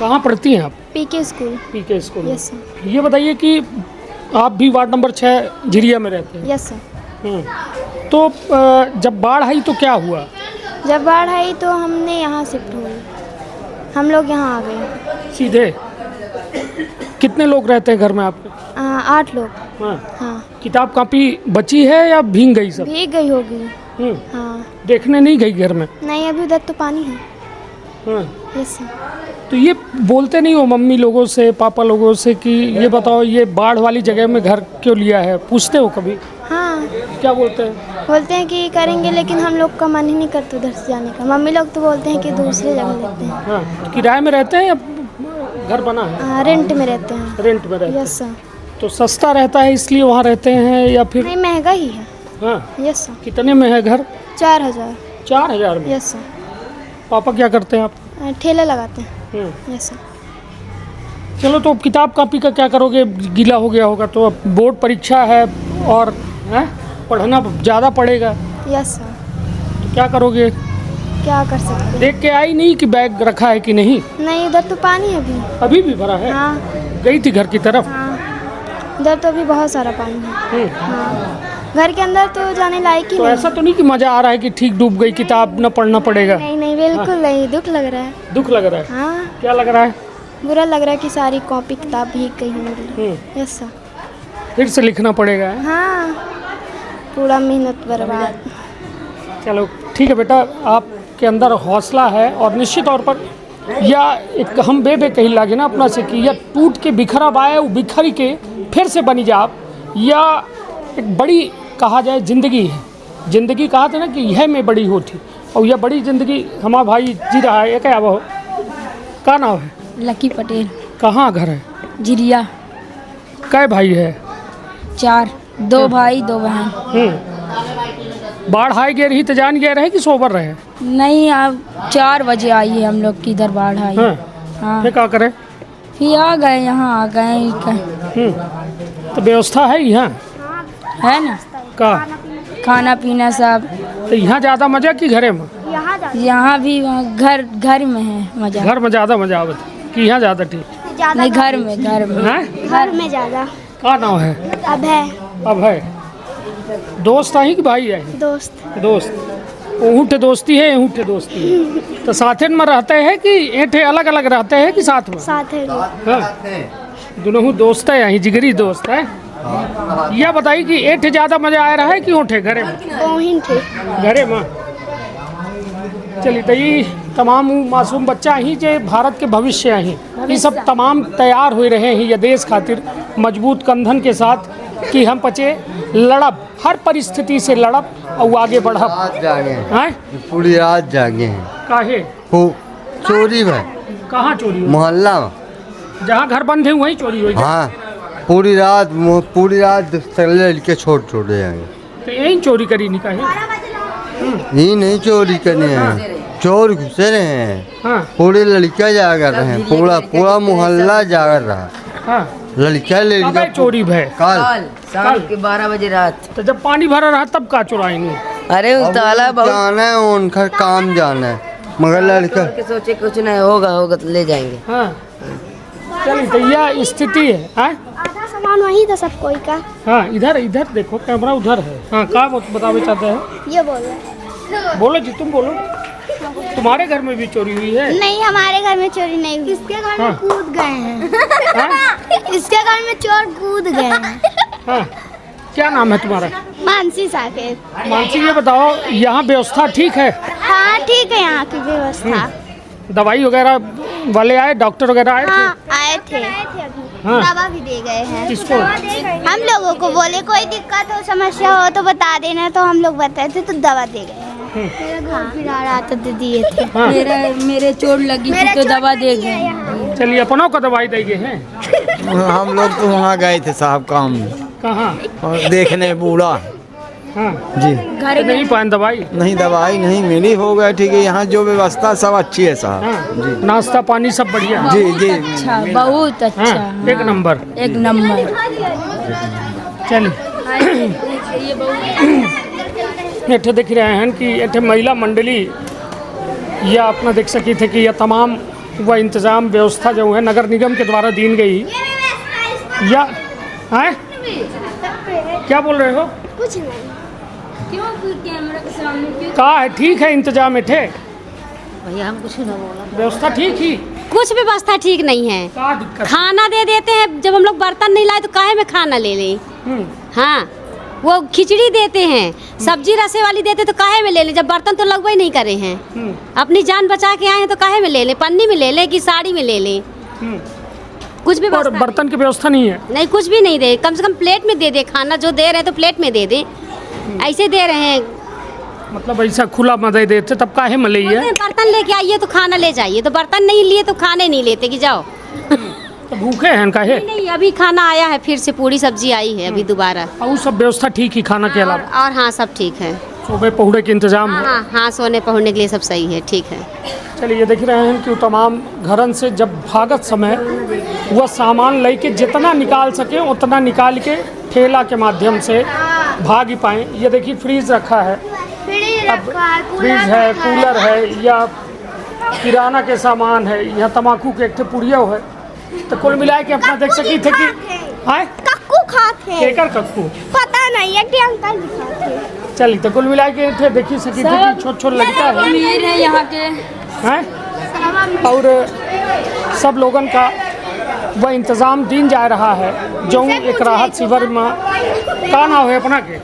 कहाँ पढ़ती हैं आप? पीके स्कूल। पीके स्कूल। Yes sir. ये बताइए कि आप भी वार्ड नंबर 6 झिरिया में रहते हैं? Yes sir. तो जब बाढ़ आई तो क्या हुआ? जब बाढ़ आई तो हमने यहाँ शिफ्ट हुए, हम लोग यहाँ आ गए सीधे। कितने लोग रहते हैं घर में आपके? 8 लोग। हाँ। किताब कापी बची है या भीग गई सब? भीग गई होगी। हाँ। देखने नहीं गई घर में? नहीं, अभी उधर तो पानी है। Yes sir. तो ये बोलते नहीं हो मम्मी लोगों से, पापा लोगों से कि ये बताओ ये बाढ़ वाली जगह में घर क्यों लिया है? पूछते हो कभी? हाँ। क्या बोलते हैं? बोलते हैं कि करेंगे, लेकिन हम लोग का मन ही नहीं करता उधर से जाने का। मम्मी लोग तो बोलते हैं कि दूसरी जगह लेते हैं। हाँ, किराए में रहते हैं या घर बना है? रेंट में रहते हैं। रेंट में रहते हैं। Yes sir. तो सस्ता रहता है इसलिए वहाँ रहते हैं या फिर? नहीं, महंगा ही है। हाँ। Yes sir. कितने में है घर? 4,000। 4,000 में? Yes sir. पापा क्या करते हैं आप? ठेला लगाते हैं। Yes sir. चलो, तो किताब कापी का क्या करोगे? गीला हो गया होगा तो। अब बोर्ड परीक्षा है और पढ़ना ज़्यादा पड़ेगा। Yes sir. तो क्या करोगे? क्या कर सकते हैं? देख के आई नहीं कि बैग रखा है कि नहीं? नहीं, उधर तो पानी है अभी भी भरा है? हाँ। गई थी घर की तरफ? हाँ, उधर तो अभी बहुत सारा पानी है। हाँ। घर के अंदर तो जाने लायक ही तो नहीं। ऐसा तो नहीं कि मज़ा आ रहा है कि ठीक डूब गई, किताब न पढ़ना पड़ेगा? नहीं नहीं, बिल्कुल नहीं, दुख लग रहा है। दुख लग रहा है? हाँ। क्या लग रहा है? बुरा लग रहा है कि सारी कॉपी किताब भीग गई है। Yes sir. फिर से लिखना पड़ेगा? हाँ, पूरा मेहनत बर्बाद। चलो ठीक है बेटा, आपके अंदर हौसला है और निश्चित तौर पर या एक हम बे कही लागे ना अपना से कि या टूट के बिखरा बाए वो बिखरी के फिर से बनी जा, या एक बड़ी कहा जाए ज़िंदगी है। ज़िंदगी कहा था ना कि यह में बड़ी होती, और यह बड़ी ज़िंदगी हमारा भाई जी रहा है। क्या वो का नाम है? लकी पटेल। कहाँ घर है? झिरिया। कै भाई है? 4, 2 भाई 2 बहन। बाढ़ आई गए रही तो जान गए रहे कि सोबर रहे? नहीं, अब 4 बजे आई है हम लोग की इधर बाढ़ आई। हाँ। फिर क्या करें? फिर आ गए, यहाँ आ गए। तो व्यवस्था है यहाँ? है ना, का खाना पीना सब। तो यहाँ ज़्यादा मज़ा कि घरे में? यहाँ भी घर में है मजा। घर में ज़्यादा मजा आवत कि यहाँ ज़्यादा? ठीक नहीं, घर में हैं? घर में ज़्यादा। का नाम है? अभय। दोस्त आई कि भाई आई? दोस्त। ऊँटे दोस्ती है, ऊँटे दोस्ती है। तो साथे में रहते हैं कि ऐठे अलग अलग रहते हैं कि साथ में? साथ है। दोनों दोस्त है, यहाँ जिगरी दोस्त है। यह बताइए कि ऐठे ज़्यादा मजा आ रहा है कि ऊँटे घरे में? घरे में। चलिए, तो ये तमाम मासूम बच्चा ही जो भारत के भविष्य ही, ये सब तमाम तैयार हो रहे हैं ये देश खातिर मजबूत कंधन के साथ कि हम पचे लड़ब, हर परिस्थिति से लड़ब और आगे बढ़ब। जागे पूरी रात जागे हैं। काहे? चोरी है। कहाँ चोरी? मोहल्ला में जहाँ घर बंद है वहीं चोरी हुई? हाँ, पूरी रात लड़के छोड़ जाएंगे। तो यही चोरी करी नहीं? काहे? ये नहीं चोरी करने हैं, चोर घुसे रहे हैं। पूरे लड़कियाँ जागर रहे हैं, पूरा मोहल्ला जागर रहा। लड़कियाँ चोरी भय कल शाम के 12 बजे रात। तो जब पानी भरा रहा तब का चुराएंगे? अरे उस ताला जाना है, उनका काम जाना है, मगर लड़का के सोचे कुछ नहीं होगा तो ले जाएंगे। हाँ, चलिए, तो यह स्थिति है। सामान वही था सब कोई का। हाँ इधर इधर देखो कैमरा उधर है। हाँ क्या बतावे चाहते हैं? ये बोलो। बोलो जी तुम बोलो। तुम्हारे घर में भी चोरी हुई है? नहीं हमारे घर में चोरी नहीं हुई। इसके घर में कूद गए हैं। इसके घर में चोर कूद गए हैं। हाँ क्या नाम है तुम्हारा? मानसी साकेत। मानसी ये बताओ यहाँ व्यवस्था ठीक है? हाँ ठीक है यहाँ की व्यवस्था। दवाई वगैरह वाले आए, डॉक्टर वगैरह आए हाँ, थे? आए थे अभी। हाँ। दवा भी दे गए हैं। किसको? हम लोगों को बोले कोई दिक्कत हो समस्या हो तो बता देना, तो हम लोग बताए थे तो दवा दे गए हैं। फिर आ रहा था तो दिए थे। हाँ। मेरे चोट लगी थी तो दवा दे गए। चलिए अपनों को दवाई दे गए हैं। हम लोग तो वहाँ गए थे साहब काम में। कहाँ? और देखने बूढ़ा। हाँ जी घर नहीं पाए दवाई? नहीं दवाई नहीं मिली, हो गया ठीक है। यहाँ जो व्यवस्था सब अच्छी है साहब। हाँ। जी नाश्ता पानी सब बढ़िया? जी जी अच्छा बहुत अच्छा। हाँ। एक नंबर। एक नंबर। चलिए एठे देख रहे हैं कि एठे महिला मंडली या अपना देख सकी थे कि यह तमाम वह इंतज़ाम व्यवस्था जो है नगर निगम के द्वारा दी गई या है। क्या बोल रहे हो? कुछ नहीं। क्यों कैमरा के सामने क्यों? कहा है ठीक है इंतजाम एठे? भैया हम कुछ ना बोला। व्यवस्था ठीक ही? कुछ व्यवस्था ठीक नहीं है। क्या दिक्कत? खाना दे देते हैं, जब हम लोग बर्तन नहीं लाए तो काहे में खाना ले लें? हाँ वो खिचड़ी देते हैं, सब्जी रसे वाली देते तो काहे में ले लें, जब बर्तन तो लगवा ही नहीं करे हैं। अपनी जान बचा के आए हैं तो काहे में ले लें, पन्नी में ले लें कि साड़ी में ले लें। कुछ भी बर्तन की व्यवस्था नहीं है? नहीं कुछ भी नहीं दे, कम से कम प्लेट में दे दे खाना, जो दे रहे हैं तो प्लेट में दे दे। ऐसे दे रहे हैं मतलब ऐसा खुला में दे देते तब काहे में ले? बर्तन लेके आइए तो खाना ले जाइए, तो बर्तन नहीं लिए तो खाने नहीं लेते कि जाओ। तो भूखे हैं काहे? नहीं अभी खाना आया है, फिर से पूरी सब्जी आई है अभी दोबारा। और सब व्यवस्था ठीक ही खाना के अलावा? और हाँ सब ठीक है। सोने पहुड़े के इंतजाम है? हाँ सोने पहुड़ने के लिए सब सही है, ठीक है। चलिए देख रहे हैं कि तमाम घरन से जब भागत समय वह सामान लेके जितना निकाल सके उतना निकाल के ठेला के माध्यम से भाग ही पाएँ। ये देखिए फ्रीज रखा है, फ्रीज है, कूलर है या किराना के सामान है, यहाँ तम्बाकू के एक पुड़िया है। तो कुल मिला के अपना देख सकी थे कि हाय कक्कू खाते हैं। केकर कक्कू? पता नहीं एक अंकल दिखाते। चलिए तो कुल मिला के थे देखी सकी थे कि छोट छोट लगता है अमीर है यहाँ के हैं। और सब लोगन का वह इंतज़ाम दिन जा रहा है जो एक राहत शिविर में का नाम है अपना के?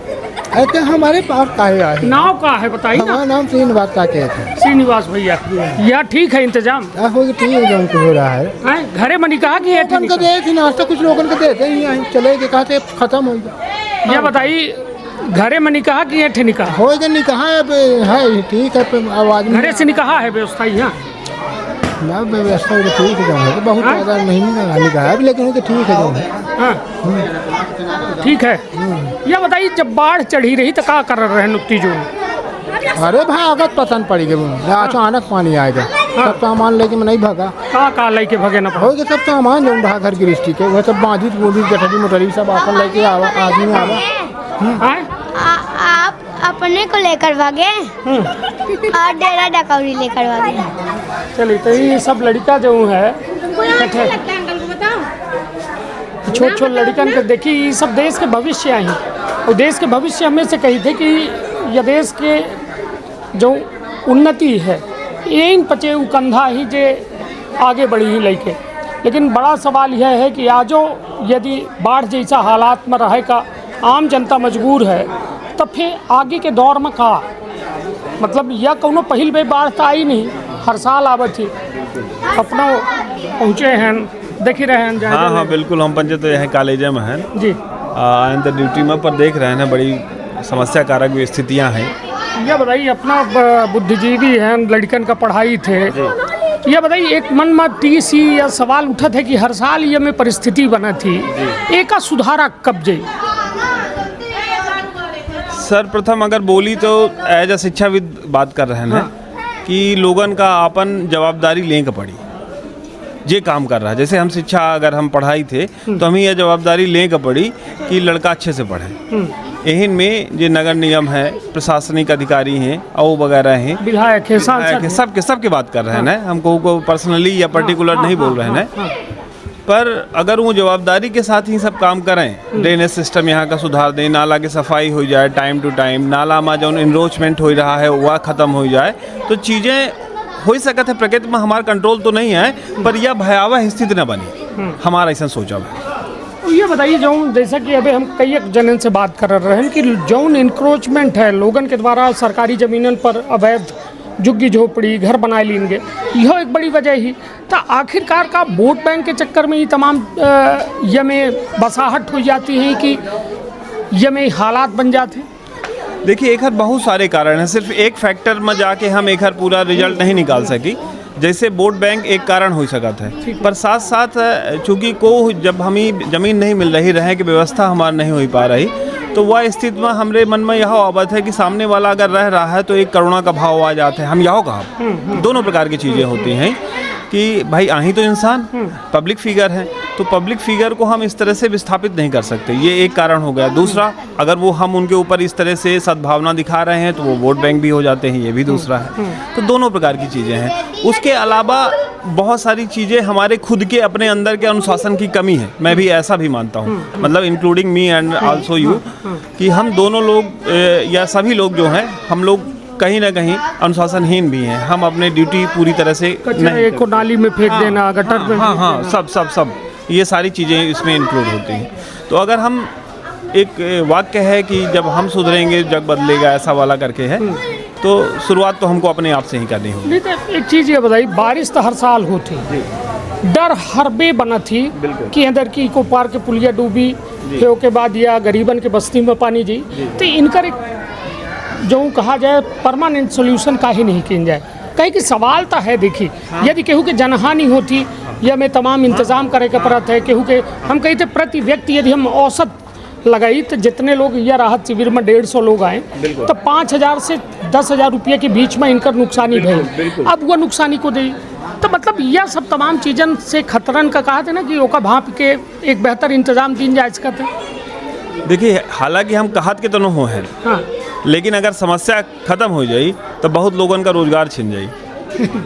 तो हमारे पास काहे आए? नाव का है बताइए ना। हमारा नाम श्रीनिवास का के थे। श्रीनिवास भैया यह ठीक है इंतजाम? हो ठीक है जो हो रहा है। घरे में निकाह की लोगन को दे थी नाश्ता, कुछ लोगन को देते ही हैं, चले गए कहते खत्म हो गया। यह बताइए घरे में निकाह की एठे निकाह? हो गया निकाह है ठीक है। आवाज घरे से निकाह है व्यवस्था यहाँ? ना व्यवस्था तो ठीक है, जो बहुत ज़्यादा नहीं निकाह है लेकिन तो ठीक है जो है। ठीक है। यह बताइए जब बाढ़ चढ़ी रही तो क्या कर रहे हैं नुक्ति जो? अरे भागत पसंद पड़ी गई, अचानक पानी आएगा सब सामान लेके मैं नहीं भागा। का लेके भगे ना? हो गया सब सामान जो रहा घर गृहस्थी के वह सब बाँधी बोली गठरी मोटरी सब अपन लेके आवा, आदमी आवा। आप अपने को लेकर भागे और डेरा डकौरी लेकर भागे। चलिए तो ये सब लड़का जो है छोट छोट लड़कन के देखी ये सब देश के भविष्य आई और देश के भविष्य हमें से कही थे कि यह देश के जो उन्नति है इन पचे कंधा ही जे आगे बढ़ी ही लेके। लेकिन बड़ा सवाल यह है कि आजो यदि बाढ़ जैसा हालात में रहे का आम जनता मजबूर है तो फिर आगे के दौर में का मतलब यह कोनो पहिल बे बाढ़ तो आई नहीं, हर साल आवत थी। अपना पहुँचे हैं देख ही रहे हैं। हाँ हाँ बिल्कुल, हम पंचे तो यहाँ कॉलेज में हैं जी, आए तो ड्यूटी में पर देख रहे हैं बड़ी समस्या कारक स्थितियाँ हैं। यह बताइए अपना बुद्धिजीवी हैं, लड़कन का पढ़ाई थे, यह बताइए एक मन में टीसी या सवाल उठा थे कि हर साल ये में परिस्थिति बना थी, एक का सुधारा कब जाए? सर्वप्रथम अगर बोली तो एज अ शिक्षाविद बात कर रहे हैं कि लोगन का अपन जवाबदारी लेके पड़ी जे काम कर रहा है। जैसे हम शिक्षा अगर हम पढ़ाई थे तो हमें यह जवाबदारी लेके पड़ी कि लड़का अच्छे से पढ़े। यही में जो नगर निगम है, प्रशासनिक अधिकारी हैं और वगैरह हैं, विधायक हैं, सबके बात कर रहे हैं। हमको पर्सनली या पर्टिकुलर नहीं बोल रहे हैं। पर अगर वो जवाबदारी के साथ ही सब काम करें, ड्रेनेज सिस्टम यहाँ का सुधार दें, नाला की सफाई हो जाए टाइम टू टाइम, नाला में जो इनरोचमेंट हो रहा है वह ख़त्म हो जाए, तो चीज़ें हो सकता है। प्रकृति में हमारा कंट्रोल तो नहीं है, पर यह भयावह स्थिति न बनी, हमारा ऐसा सोचा है। ये बताइए जौन जैसा कि अभी हम कई जनन से बात कर रहे हैं कि जौन इंक्रोचमेंट है लोगन के द्वारा सरकारी ज़मीनन पर अवैध झुग्गी झोपड़ी घर बनाए लेंगे, यह एक बड़ी वजह ही। तो आखिरकार का वोट बैंक के चक्कर में ये तमाम ये में बसाहट हो जाती है कि ये में हालात बन जाते हैं। देखिए एक हर बहुत सारे कारण हैं, सिर्फ एक फैक्टर में जाके हम एक हर पूरा रिजल्ट नहीं निकाल सकी। जैसे वोट बैंक एक कारण हो सका था, पर साथ साथ चूँकि को जब हमें ज़मीन नहीं मिल रही, रहे की व्यवस्था हमारी नहीं हो पा रही, तो वह स्थिति में हमारे मन में यह अवगत है कि सामने वाला अगर रह रहा है तो एक करुणा का भाव आ जाता है। हम यह कहा दोनों प्रकार की चीज़ें होती हैं कि भाई आही तो इंसान पब्लिक फिगर है, तो पब्लिक फिगर को हम इस तरह से विस्थापित नहीं कर सकते, ये एक कारण हो गया। दूसरा, अगर वो हम उनके ऊपर इस तरह से सद्भावना दिखा रहे हैं तो वो वोट बैंक भी हो जाते हैं, ये भी दूसरा है। तो दोनों प्रकार की चीज़ें हैं। उसके अलावा बहुत सारी चीज़ें हमारे खुद के अपने अंदर के अनुशासन की कमी है, मैं भी ऐसा भी मानता हूँ, मतलब including me and also you, कि हम दोनों लोग या सभी लोग जो हैं, हम लोग कहीं ना कहीं अनुशासनहीन भी हैं। हम अपने ड्यूटी पूरी तरह से नहीं को नाली में फेंक देना, गटर में, हाँ, सब ये सारी चीज़ें इसमें इंक्लूड होती हैं। तो अगर हम एक वाक्य है कि जब हम सुधरेंगे जग बदलेगा, ऐसा वाला करके है, तो शुरुआत तो हमको अपने आप से ही करनी होगी। नहीं तो एक चीज़ ये बताइए, बारिश तो हर साल होती, डर हर बे बना थी कि अंदर की इको पार के पुलिया डूबी, फिर के बाद या गरीबन के बस्ती में पानी जी, तो इनका एक जो कहा जाए परमानेंट सोल्यूशन का ही नहीं किया जाए। कहीं कि सवाल तो है, देखिए यदि केहू के जनहानि होती या में तमाम इंतजाम करे के पड़त है, केहू के हम कहते प्रति व्यक्ति यदि हम औसत लगाई तो जितने लोग यह राहत शिविर में 150 लोग आए तो 5,000 से 10,000 रुपये के बीच में इनका नुकसानी भई। अब वह नुकसानी को दे, तो मतलब यह सब तमाम चीज़न से खतरन का कहा थे ना कि ओका भाप के एक बेहतर इंतजाम दिन जाए सकते। देखिए हालांकि हम कहत के तो न हो हैं, हाँ, लेकिन अगर समस्या खत्म हो जाई तो बहुत लोगों का रोजगार छिन जाई।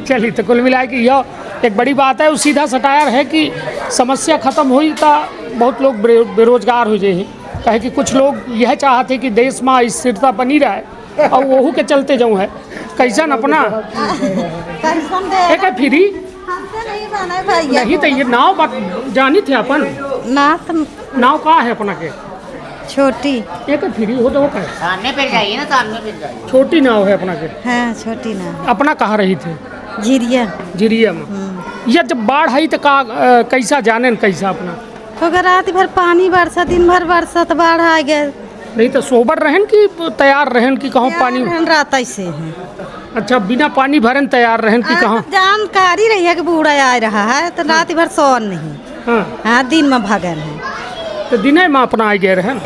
चलिए, तो कुल मिला के यह एक बड़ी बात है। वो सीधा सटायर है कि समस्या खत्म हुई तो बहुत लोग बेरोजगार हो जाए, कहे कि कुछ लोग यह चाहते कि देश में स्थिरता बनी रहे और वहू के चलते जाऊँ है कैसन अपना एक फ्री नहीं तो ये नाव बात जानी थे अपन नाव कहाँ है अपना के छोटी एक फ्री हो तो क्या सामने पे जाइए ना, सामने पे जाइए। छोटी नाव है अपना के, हाँ छोटी नाव। अपना कहाँ रही थे? झिरिया में। या जब बाढ़ आई तो कैसा जाने कैसा अपना अगर रात भर पानी बरसा, दिन भर बरसा तो बाढ़ आ गया। नहीं तो सोबर रहन की तैयार रहन की कहाँ पानी रात ऐसे है। अच्छा, बिना पानी भरन तैयार रहन की कहाँ? जानकारी रही है कि बूढ़ा आ रहा है तो रात भर सोन नहीं, हाँ दिन में भगन है तो दिने में अपना आ गए रहन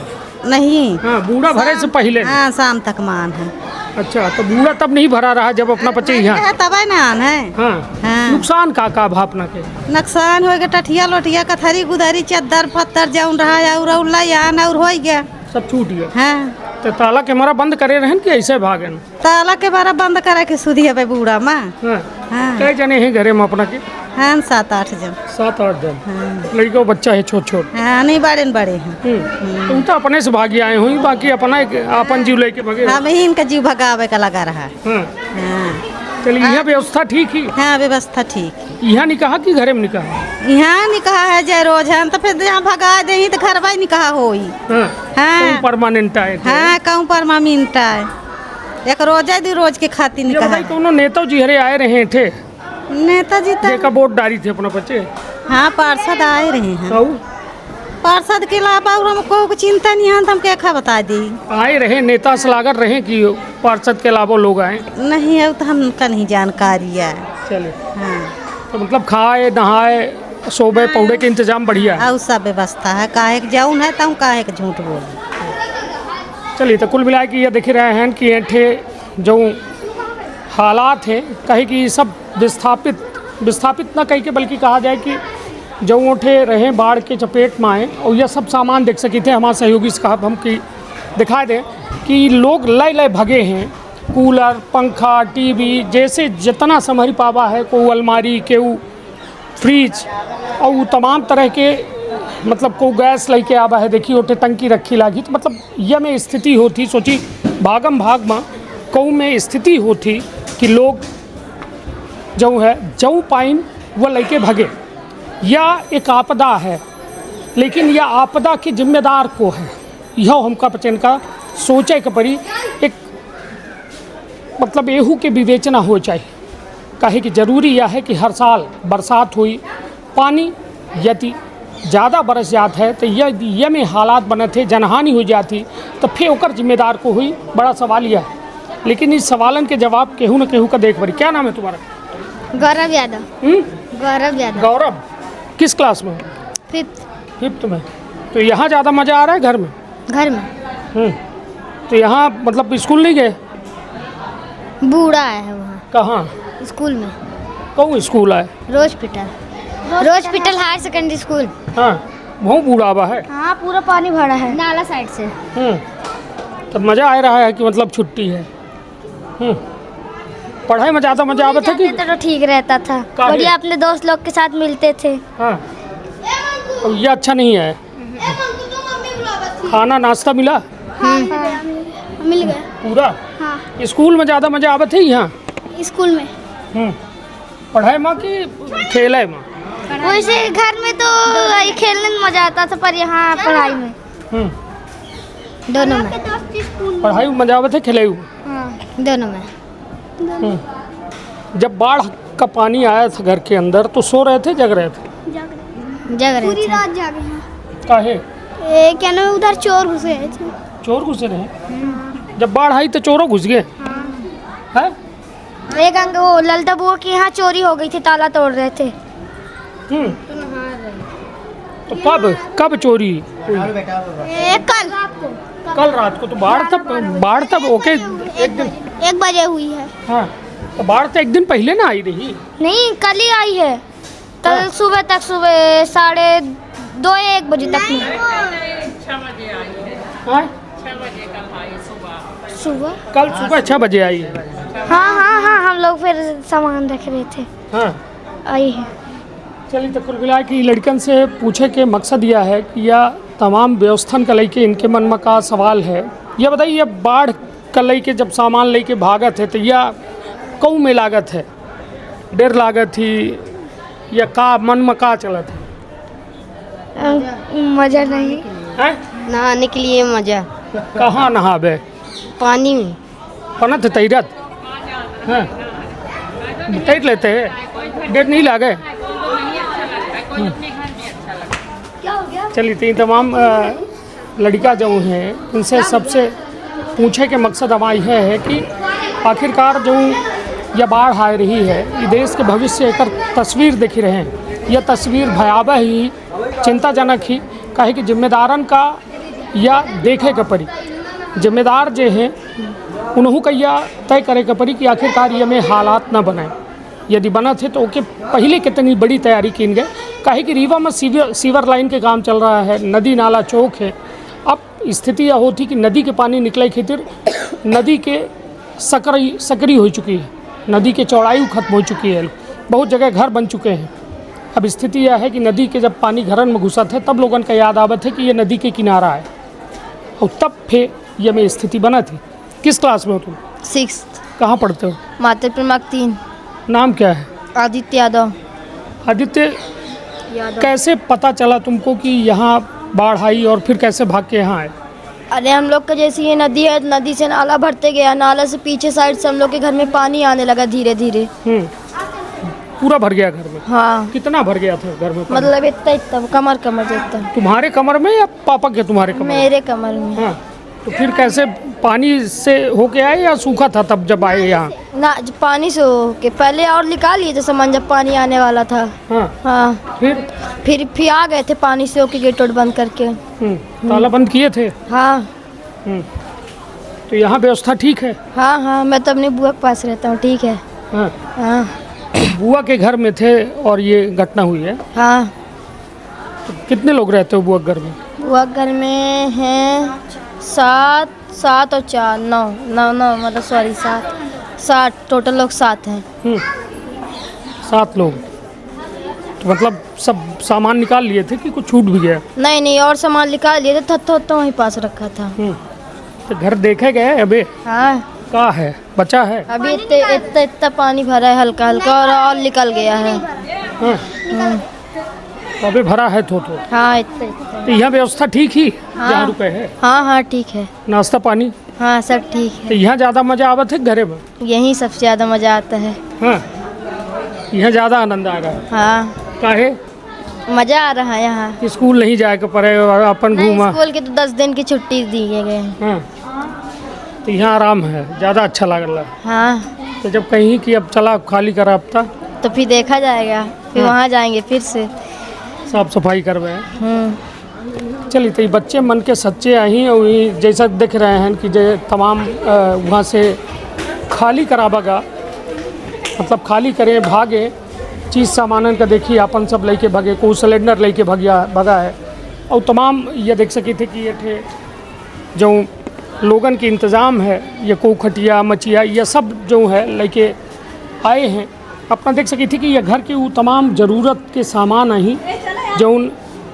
नहीं, हाँ बूढ़ा भरे से पहले, हाँ शाम तक मान है। अच्छा, तो बूढ़ा तब नहीं भरा रहा जब अपना बच्चे यहाँ तब है ना आन है। हाँ। नुकसान का भापना के नुकसान हो गया, टठिया लोटिया कथरी गुदरी चद्दर पत्थर जाऊन रहा है और और हो गया, सब छूट गया। हाँ। तो ताला के मारा बंद करे रहन कि ऐसे भागन? ताला के मारा बंद करे के सुधी है बूढ़ा माँ। हाँ। कई जने हैं घरे में अपना के? हाँ 7-8 जन। 7-8 जन। हाँ। लड़का बच्चा है छोट छोट? हाँ नहीं बड़े हैं। तुम तो अपने से भागी आए हुई, बाकी अपना अपन जीव लेके भागे? हाँ वही इनका जीव भगावे का लगा रहा है। चलिए, यहाँ व्यवस्था ठीक ही? हाँ व्यवस्था ठीक। यहाँ निकाह की घरे में निकाह? यहाँ निकाह है जय रोज है तो फिर यहाँ भगा दे तो घर भाई निकाह हो ही। हाँ परमानेंट है। हाँ कहूँ परमानेंट है, एक रोजा दी रोज के खातिर निकाह। कोनो नेता जी हरे आए रहे थे? नेताजी तो वोट डाली थे अपना बच्चे? हाँ पार्षद आए रहे हैं। पार्षद के अलावा और हमको चिंता नहीं है, हम क्या बता दी। आए रहे नेता सलागर रहे कि पार्षद के अलावा लोग आए? नहीं है तो हमका नहीं जानकारी है। चलिए, हाँ तो मतलब खाए नहाए सोबे पौड़े के इंतजाम बढ़िया है? सब व्यवस्था है, काहे जाऊन है तो काहे के झूठ बोल। चलिए, तो कुल मिला के ये देख रहे हैं कि ऐठे जो हालात हैं कहे कि सब विस्थापित न कह के बल्कि कहा जाए कि जो उठे रहे बाढ़ के चपेट में आए और यह सब सामान देख सके थे। हमारे सहयोगी साहब हम की दिखा दें कि लोग लय भगे हैं, कूलर पंखा टीवी जैसे जितना संभरी पावा है, कोई अलमारी केऊ फ्रिज और वो तमाम तरह के मतलब को गैस लेके आवा है, देखिए ओटे टंकी रखी लागी, तो मतलब यह में स्थिति होती सोची भागम भाग में कऊ में स्थिति होती कि लोग जो है जऊ पाइन वह लेके भगे। यह एक आपदा है, लेकिन यह आपदा के जिम्मेदार को है, यह हमका बचन का सोचे के पड़ी। एक मतलब एहू के विवेचना हो चाहिए, काहे कि जरूरी यह है कि हर साल बरसात हुई, पानी यदि ज़्यादा बरस जात है तो यह में हालात बने थे, जनहानि हो जाती, तो फिर ओकर जिम्मेदार को हुई। बड़ा सवाल यह है, लेकिन इस सवालन के जवाब केहू न केहू का देख पड़ी। क्या नाम है तुम्हारा? गौरव यादव। गौरव यादव। गौरव किस क्लास में? फिफ्थ में। तो यहाँ ज़्यादा मज़ा आ रहा है घर में? घर में। तो यहाँ मतलब स्कूल नहीं गए? बूढ़ा है वहाँ। कहाँ? स्कूल में। कौन स्कूल है? रोज पिटल हायर सेकेंडरी स्कूल। हाँ, वहाँ बूढ़ा आवा है। हाँ, पूरा पानी भरा है नाला साइड से। तब मज़ा आ रहा है कि मतलब छुट्टी है। पढ़ाई में ज़्यादा मज़ा आता था कि? तो ठीक रहता था, बढ़िया अपने दोस्त लोग के साथ मिलते थे। हाँ, तो ये अच्छा नहीं है। खाना नाश्ता मिला? मिल गया पूरा। हाँ। स्कूल में ज़्यादा मज़ा आवा थे यहाँ? स्कूल में। पढ़ाई में कि खेले में? वैसे घर में तो खेलने में मज़ा आता था, पर यहाँ पढ़ाई में। दोनों में। पढ़ाई में मज़ा आवा थे, खेले में? हाँ, दोनों में। जब बाढ़ का पानी आया था घर के अंदर तो सो रहे थे, जग रहे थे? जग रहे पूरी थे। रात जागे हैं। काहे? क्या नाम है, उधर चोर घुसे थे। चोर घुसे रहे? जब बाढ़ आई तो चोरों घुस गए? हैं? एक अंग वो ललता बुआ के यहाँ चोरी हो गई थी, ताला तोड़ रहे थे। तो कब चोरी? कल रात को। तो बाढ़ तब ओके एक दिन 1 बजे हुई है। हाँ, तो बाढ़ तो एक दिन पहले ना आई रही? नहीं, कल ही आई है। कल सुबह तक, सुबह 2:30 या 1 बजे तक में। 6 बजे आई है। सुबह कल सुबह 6 बजे आई है। हाँ, हम लोग फिर सामान रख रहे थे। हाँ, आई है। चलिए, तो कुल मिला के लड़कन से पूछे के मकसद यह है कि यह तमाम व्यवस्थान का लेके इनके मन में का सवाल है। यह बताइए, यह बाढ़ का लेके जब सामान लेके भागत है तो यह कऊ में लागत है? डेढ़ लागत थी या का मन में का चलत है? मज़ा नहीं है नहाने के लिए। मज़ा कहाँ नहाबे? पानी में। पनत तैरत? हाँ, तैर लेते हैं, डेढ़ नहीं लागे? चलिए, तो तमाम लड़का जो हैं इनसे सबसे पूछे के मकसद हमारा यह है कि आखिरकार जो यह बाढ़ आ रही है, ये देश के भविष्य एक तस्वीर दिख रहे हैं। यह तस्वीर भयावह ही, चिंताजनक ही, काहे कि जिम्मेदारन का यह देखे के पड़ी। जिम्मेदार जो हैं उन्हों का यह तय करे के पड़ी कि आखिरकार ये में हालात न बनाए। यदि बना थे तो ओके पहले कितनी बड़ी तैयारी की गए, काहे कि रीवा में सीवर लाइन के काम चल रहा है, नदी नाला चौक है। अब स्थिति यह होती कि नदी के पानी निकले खातिर नदी के सकरी हो चुकी है, नदी के चौड़ाई खत्म हो चुकी है, बहुत जगह घर बन चुके हैं। अब स्थिति यह है कि नदी के जब पानी घरन में घुसा थे तब लोगों का याद आवत है कि ये नदी के किनारा है, और तब फिर यह में स्थिति बना थी। किस क्लास में हो तुम? 6th। कहाँ पढ़ते हो? माते प्रमाक 3। नाम क्या है? आदित्य यादव। आदित्य, कैसे पता चला तुमको कि यहाँ बाढ़ आई और फिर कैसे भाग के यहाँ आए? अरे हम लोग का जैसे ये नदी है, नदी से नाला भरते गया, नाला से पीछे साइड से हम लोग के घर में पानी आने लगा धीरे धीरे। पूरा भर गया घर में? हाँ। कितना भर गया था घर में? मतलब इतना कमर जितना। तुम्हारे कमर में या पापा के तुम्हारे कमर? मेरे कमर में। हाँ, तो फिर कैसे पानी से होके आए या सूखा था तब जब आए यहाँ? ना, पानी से होके पहले और निकाल लिए थे सामान जब पानी आने वाला था। हाँ। फिर आ गए थे पानी से होके, गेट बंद करके। ताला बंद किए थे? हाँ। तो यहाँ व्यवस्था ठीक है? हाँ, मैं तो अपनी बुआ के पास रहता हूँ। ठीक है। हाँ। तो बुआ के घर में थे और ये घटना हुई है? हाँ। तो कितने लोग रहते हो बुआ के घर में? बुआ के घर में हैं 7 और 4 9 मतलब सॉरी 7 टोटल लोग 7 हैं। 7 लोग। मतलब सब सामान निकाल लिए थे कि कुछ छूट भी गया? नहीं नहीं, और सामान निकाल लिए थे, थत्ता वहीं पास रखा था। तो घर देखे गए अभी? हाँ। क्या है, बचा है? अभी इतना पानी भरा है, हल्का हल्का, और निकल गया है। तो अभी भरा है तो? हाँ, इतना। तो यहाँ व्यवस्था ठीक ही जहाँ रुके है? हाँ ठीक है। नाश्ता पानी? हाँ सब ठीक है। तो यहाँ ज़्यादा मजा आवत है घरे में? यहीं सबसे ज़्यादा मजा आता है। हाँ, यहाँ ज़्यादा आनंद आ रहा है? हाँ। काहे? मजा आ रहा है यहाँ। स्कूल नहीं जाए के पड़े, अपन घूमा? स्कूल के तो 10 दिन की छुट्टी दिए गए। हाँ, तो यहाँ आराम है, ज़्यादा अच्छा लग रहा है? हाँ। तो जब कहीं कि अब चला खाली करा हफ्ता तो फिर देखा जाएगा, फिर वहाँ जाएंगे फिर से साफ सफाई करवाए। चलिए, तो बच्चे मन के सच्चे आई वही जैसा दिख रहे हैं कि तमाम वहाँ से खाली कराबेगा, मतलब खाली करें भागे चीज़ सामानन का देखिए अपन सब लेके भागे, कोई सिलेंडर लेके भगा है। और तमाम ये देख सके थे कि ये थे जो लोगन के इंतज़ाम है, ये को खटिया मचिया ये सब जो है लेके आए हैं। अपना देख सकी थी कि ये घर के वो तमाम ज़रूरत के सामान ही जो उन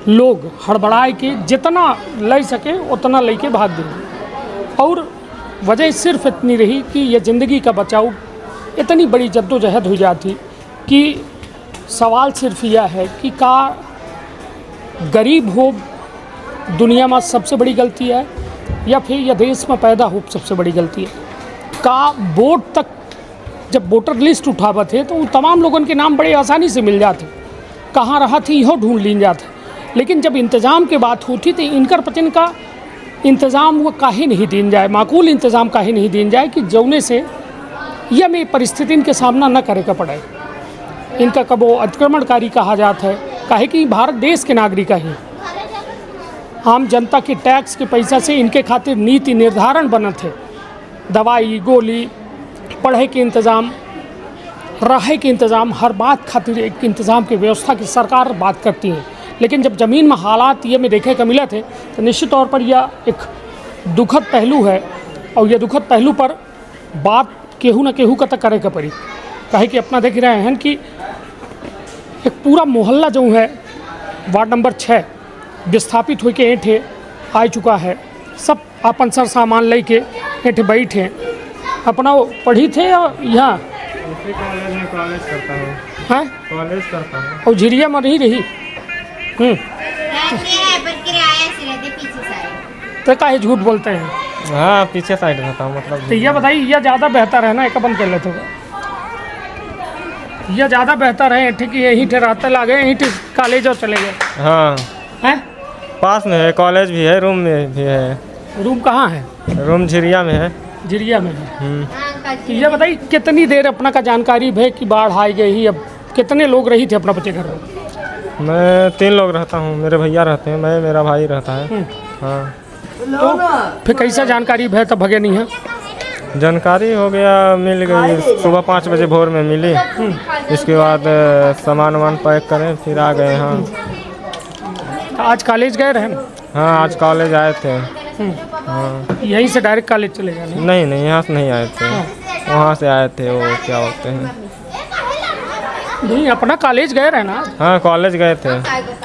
लोग हड़बड़ाए के जितना ले सके उतना लेके भाग देंगे। और वजह सिर्फ इतनी रही कि ये ज़िंदगी का बचाव इतनी बड़ी जद्दोजहद हो जाती कि सवाल सिर्फ यह है कि का गरीब हो दुनिया में सबसे बड़ी गलती है, या फिर यह देश में पैदा हो सबसे बड़ी गलती है? का वोट तक जब वोटर लिस्ट उठावे थे तो तमाम लोगों के नाम बड़े आसानी से मिल जाते, कहाँ रहा थी यहो ढूंढ लीन जाते। लेकिन जब इंतज़ाम की बात होती तो इनकर पचन का इंतज़ाम वो काहे नहीं दीन जाए, माकूल इंतज़ाम काहे नहीं दीन जाए कि जौने से यह में परिस्थिति इनके सामना न करे का पड़े। इनका कबो अतिक्रमणकारी कहा जाता है, काहे कि भारत देश के नागरिक ही आम जनता के टैक्स के पैसा से इनके खातिर नीति निर्धारण बनत है। दवाई गोली, पढ़े के इंतज़ाम, रहे के इंतज़ाम, हर बात खातिर एक इंतज़ाम की व्यवस्था की सरकार बात करती है। लेकिन जब ज़मीन में हालात ये में देखे का मिला थे तो निश्चित तौर पर यह एक दुखद पहलू है। और यह दुखद पहलू पर बात केहू न केहू का तक करे का पड़ी, काहे कि अपना देख रहे हैं कि एक पूरा मोहल्ला जो है वार्ड नंबर 6 विस्थापित होकर ऐठे आ चुका है। सब अपन सर सामान ले के ऐठे बैठे अपना पढ़ी थे या यहाँ कॉलेज करता हूँ। हाँ, कॉलेज करता हूँ। और झिरिया में नहीं रही? तो काहे झूठ बोलते हैं? हाँ, पीछे साइड रहता हूँ मतलब। तो यह बताइए, यह ज़्यादा बेहतर है ना, एक बंद कर लेते हो, यह ज़्यादा बेहतर है ठीक है? यहीं ठहराते लागे, यहीं कॉलेज और चले गए? हाँ हैं, पास में है, कॉलेज भी है, रूम में भी है। रूम कहाँ है? रूम झिरिया में है। झिरिया में है। तो यह बताइए कितनी देर अपना का जानकारी है कि बाढ़ आई गई, अब कितने लोग रही थे अपना बच्चे घर में? मैं 3 लोग रहता हूँ, मेरे भैया रहते हैं, मैं मेरा भाई रहता है। हाँ, तो फिर कैसा जानकारी है तब भगे नहीं है? जानकारी हो गया, मिल गई सुबह 5 बजे भोर में मिली। इसके बाद सामान वामान पैक करें फिर आ गए। हाँ, तो आज कॉलेज गए रहे? हाँ, आज कॉलेज आए थे। हाँ, यहीं से डायरेक्ट कॉलेज चले गए? नहीं, यहाँ से नहीं आए थे। वहाँ से आए थे, वो क्या बोलते हैं, नहीं अपना कॉलेज गए रहे ना? हाँ, कॉलेज गए थे।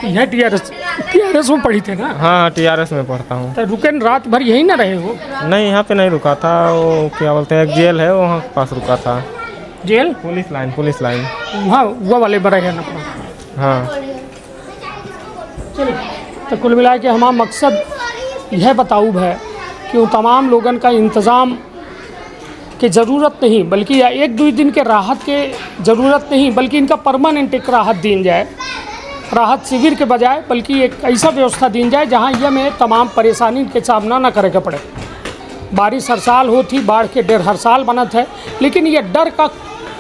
यहाँ टीआरएस में पढ़ी थे ना? हाँ, टीआरएस में पढ़ता हूँ। तो रुके रात भर यहीं ना रहे हो? नहीं, यहाँ पे नहीं रुका था, वो क्या बोलते हैं, एक जेल है वहाँ के पास रुका था। जेल? पुलिस लाइन वहाँ वो वाले बड़े हैं अपना। हाँ, चलिए, तो कुल मिला के हमारा मकसद यह बताऊ है कि उन तमाम लोगों का इंतज़ाम की ज़रूरत नहीं, बल्कि या 1-2 दिन के राहत के ज़रूरत नहीं, बल्कि इनका परमानेंट एक राहत दी जाए, राहत शिविर के बजाय, बल्कि एक ऐसा व्यवस्था दी जाए जहां यह में तमाम परेशानी के सामना ना करे के पड़े। बारिश हर साल होती, बाढ़ के डर हर साल बनत है, लेकिन यह डर का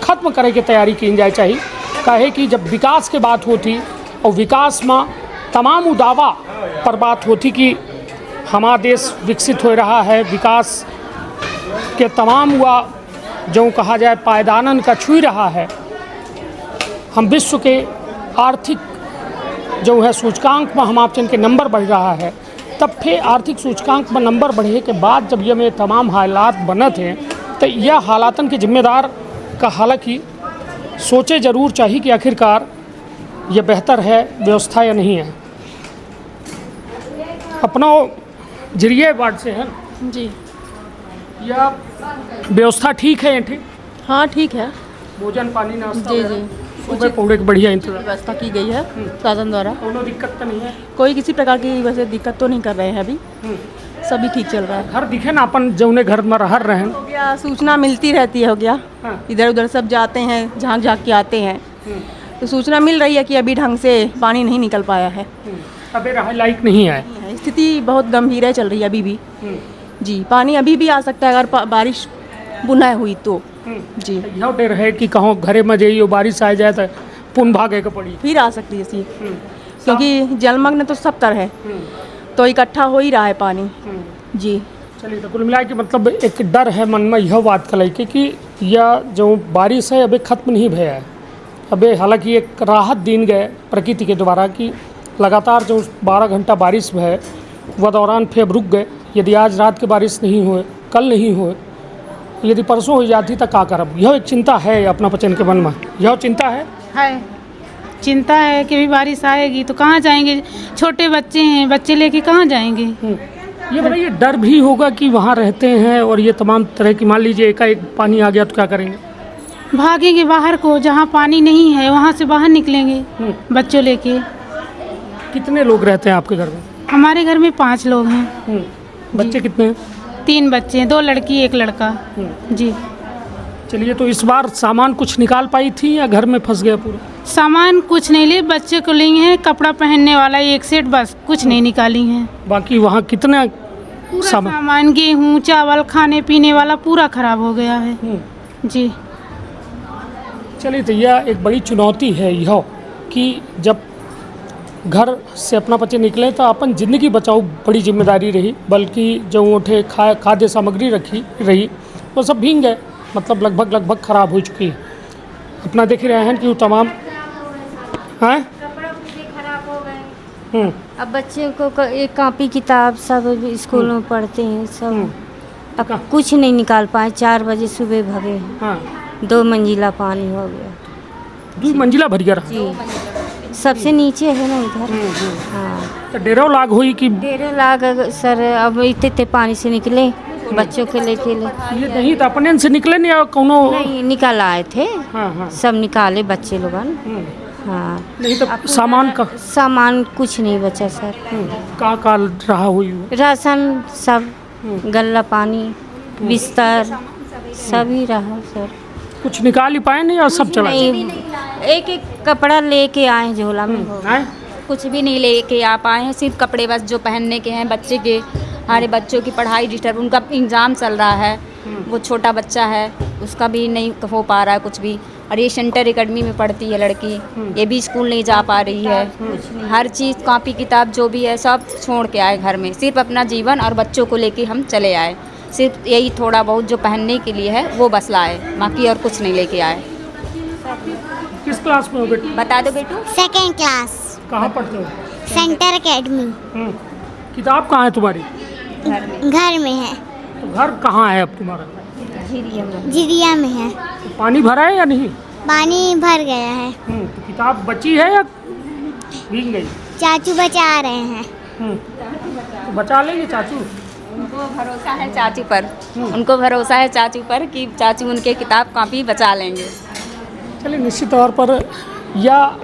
ख़त्म करे की तैयारी की जाए चाहिए। काहे कि जब विकास के बात होती और विकास में तमाम दावा पर बात होती कि हमारा देश विकसित हो रहा है, विकास के तमाम हुआ जो कहा जाए पायदानन का छू रहा है, हम विश्व के आर्थिक जो है सूचकांक में हम आपचन के नंबर बढ़ रहा है, तब फिर आर्थिक सूचकांक में नंबर बढ़े के बाद जब ये में तमाम हालात बनत हैं तो यह हालातन के जिम्मेदार का हालांकि सोचे ज़रूर चाहिए कि आखिरकार ये बेहतर है व्यवस्था या नहीं है? अपना जरिए वार्ड से है जी। या व्यवस्था ठीक है? ठीक, हाँ ठीक है। भोजन पानी नाश्ता जी जी, सुबह पौड़े की बढ़िया इंतजाम व्यवस्था की गई है शासन द्वारा। कोनो दिक्कत तो नहीं है? कोई किसी प्रकार की वैसे दिक्कत तो नहीं कर रहे हैं अभी, सभी ठीक चल रहा है। घर दिखे ना अपन जौने घर में रह रहे हैं, हो गया, सूचना मिलती रहती है, हो गया इधर उधर सब जाते हैं, झाँक झाँक के आते हैं, तो सूचना मिल रही है कि अभी ढंग से पानी नहीं निकल पाया है, अबे रहा लायक नहीं है। स्थिति बहुत गंभीर है, चल रही है अभी भी जी। पानी अभी भी आ सकता है अगर बारिश बुना हुई तो जी। यह डर है कि कहीं घरे में जाइए बारिश आ जाए तो पुन भागे के पड़ी, फिर आ सकती है सी, क्योंकि जलमग्न तो सब तरह है, तो इकट्ठा हो ही रहा है पानी जी। चलिए, तो कुल मिला के मतलब एक डर है मन में यह बात का लेके कि यह जो बारिश है अभी ख़त्म नहीं भया है। अबे हालांकि एक राहत दिन गए प्रकृति के द्वारा कि लगातार जो 12 घंटा बारिश है वह दौरान फिर रुक गए। यदि आज रात के बारिश नहीं हुए, कल नहीं हुए, यदि परसों हो जाती तो क्या करब? यह एक चिंता है अपना बच्चन के मन में, यह चिंता है। चिंता है कि भी बारिश आएगी तो कहाँ जाएंगे, छोटे बच्चे हैं, बच्चे लेके कहाँ जाएंगे। ये बताइए, डर भी होगा कि वहाँ रहते हैं और ये तमाम तरह की, मान लीजिए एकाएक पानी आ गया तो क्या करेंगे? भागेंगे बाहर को, जहाँ पानी नहीं है वहाँ से बाहर निकलेंगे बच्चों लेके। कितने लोग रहते हैं आपके घर में? हमारे घर में 5 लोग हैं। बच्चे कितने हैं? 3 बच्चे हैं, 2 लड़की 1 लड़का जी। चलिए, तो इस बार सामान कुछ निकाल पाई थी या घर में फंस गया पूरा? सामान कुछ नहीं ले, बच्चे को लिए हैं कपड़ा पहनने वाला 1 सेट, बस कुछ नहीं निकाली हैं। बाकी वहाँ कितना सामान, गेहूँ चावल खाने पीने वाला पूरा खराब हो गया है जी। चलिए, तो यह एक बड़ी चुनौती है यह कि जब घर से अपना बच्चे निकले तो अपन ज़िंदगी बचाओ बड़ी जिम्मेदारी रही, बल्कि जो उठे खाद्य सामग्री रही वो सब भीग गए, मतलब लगभग ख़राब हो चुकी है। अपना देख रहे हैं कि वो तमाम हैं खराब हो गए। अब बच्चे को एक कॉपी किताब सब स्कूल में पढ़ते हैं सब, अब कुछ नहीं निकाल पाए। 4 बजे सुबह भगे हैं, 2 मंजिला पानी हो गया। 2 मंजिला भर गया जी, सबसे नीचे है ना इधर। हाँ, तो डेढ़ लाख हुई कि 1.5 लाख सर। अब इतने पानी से निकले बच्चों के लेके ये नहीं तो अपने से निकले नहीं, कोनो नहीं निकल आए थे। सब निकाले बच्चे लोग। हाँ, नहीं तो सामान कुछ नहीं बचा सर। का रहा हुई राशन सब, गल्ला पानी, बिस्तर सब ही रहा सर। कुछ निकाल ही पाए नहीं और सब चला? नहीं, एक कपड़ा लेके आए झोला में, कुछ भी नहीं लेके आ पाए हैं, सिर्फ कपड़े बस जो पहनने के हैं बच्चे के। हमारे बच्चों की पढ़ाई डिस्टर्ब, उनका एग्ज़ाम चल रहा है, वो छोटा बच्चा है, उसका भी नहीं हो पा रहा है कुछ भी। और ये सेंटर एकेडमी में पढ़ती है लड़की, ये भी स्कूल नहीं जा पा रही है। हर चीज़ कॉपी किताब जो भी है सब छोड़ के आए घर में, सिर्फ अपना जीवन और बच्चों को लेके हम चले आए। सिर्फ यही थोड़ा बहुत जो पहनने के लिए है वो बस लाए, बाकी और कुछ नहीं लेके आए। किस क्लास में हो बेटी? बता दो बेटू। 2nd class. कहाँ पढ़ते हो? Centre academy. किताब कहाँ है तुम्हारी? घर में है। तो घर कहाँ है अब तुम्हारा? झिरिया में है। तो पानी भरा है या नहीं? पानी भर गया है। तो किताब बची है या भीग गई? चाचू बचा रहे हैं। तो बचा लेंगे चाचू? उनको भरोसा है चाचू पर, उनको भरोसा है चाचू पर कि चाचू उनके किताब कॉपी बचा लेंगे। चलिए, निश्चित तौर पर यह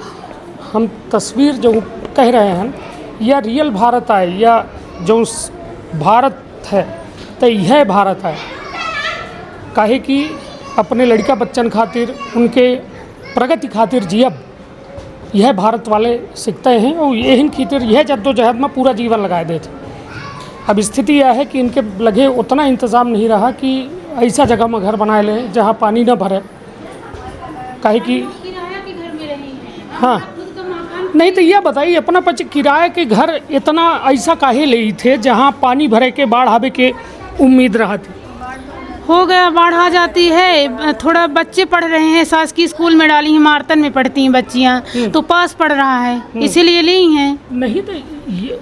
हम तस्वीर जो कह रहे हैं यह रियल भारत है, या जो भारत है तो यह भारत है। काहे कि अपने लड़का बच्चन खातिर, उनके प्रगति खातिर जियब यह भारत वाले सीखते हैं और यही खातिर यह जद्दोजहद में पूरा जीवन लगा देते। अब स्थिति यह है कि इनके लगे उतना इंतज़ाम नहीं रहा कि ऐसा जगह में घर बनाए लें जहाँ पानी न भरे। काहे कि हाँ, नहीं तो यह बताइए, अपना बच्चे किराए के घर इतना ऐसा काहे ले थे जहाँ पानी भरे के बाढ़ आवे के उम्मीद रहा थी? हो गया, बाढ़ आ जाती है। थोड़ा बच्चे पढ़ रहे हैं, शासकीय स्कूल में डाली हैं, मार्तन में पढ़ती हैं बच्चियाँ, तो पास पढ़ रहा है, इसीलिए ली हैं। नहीं तो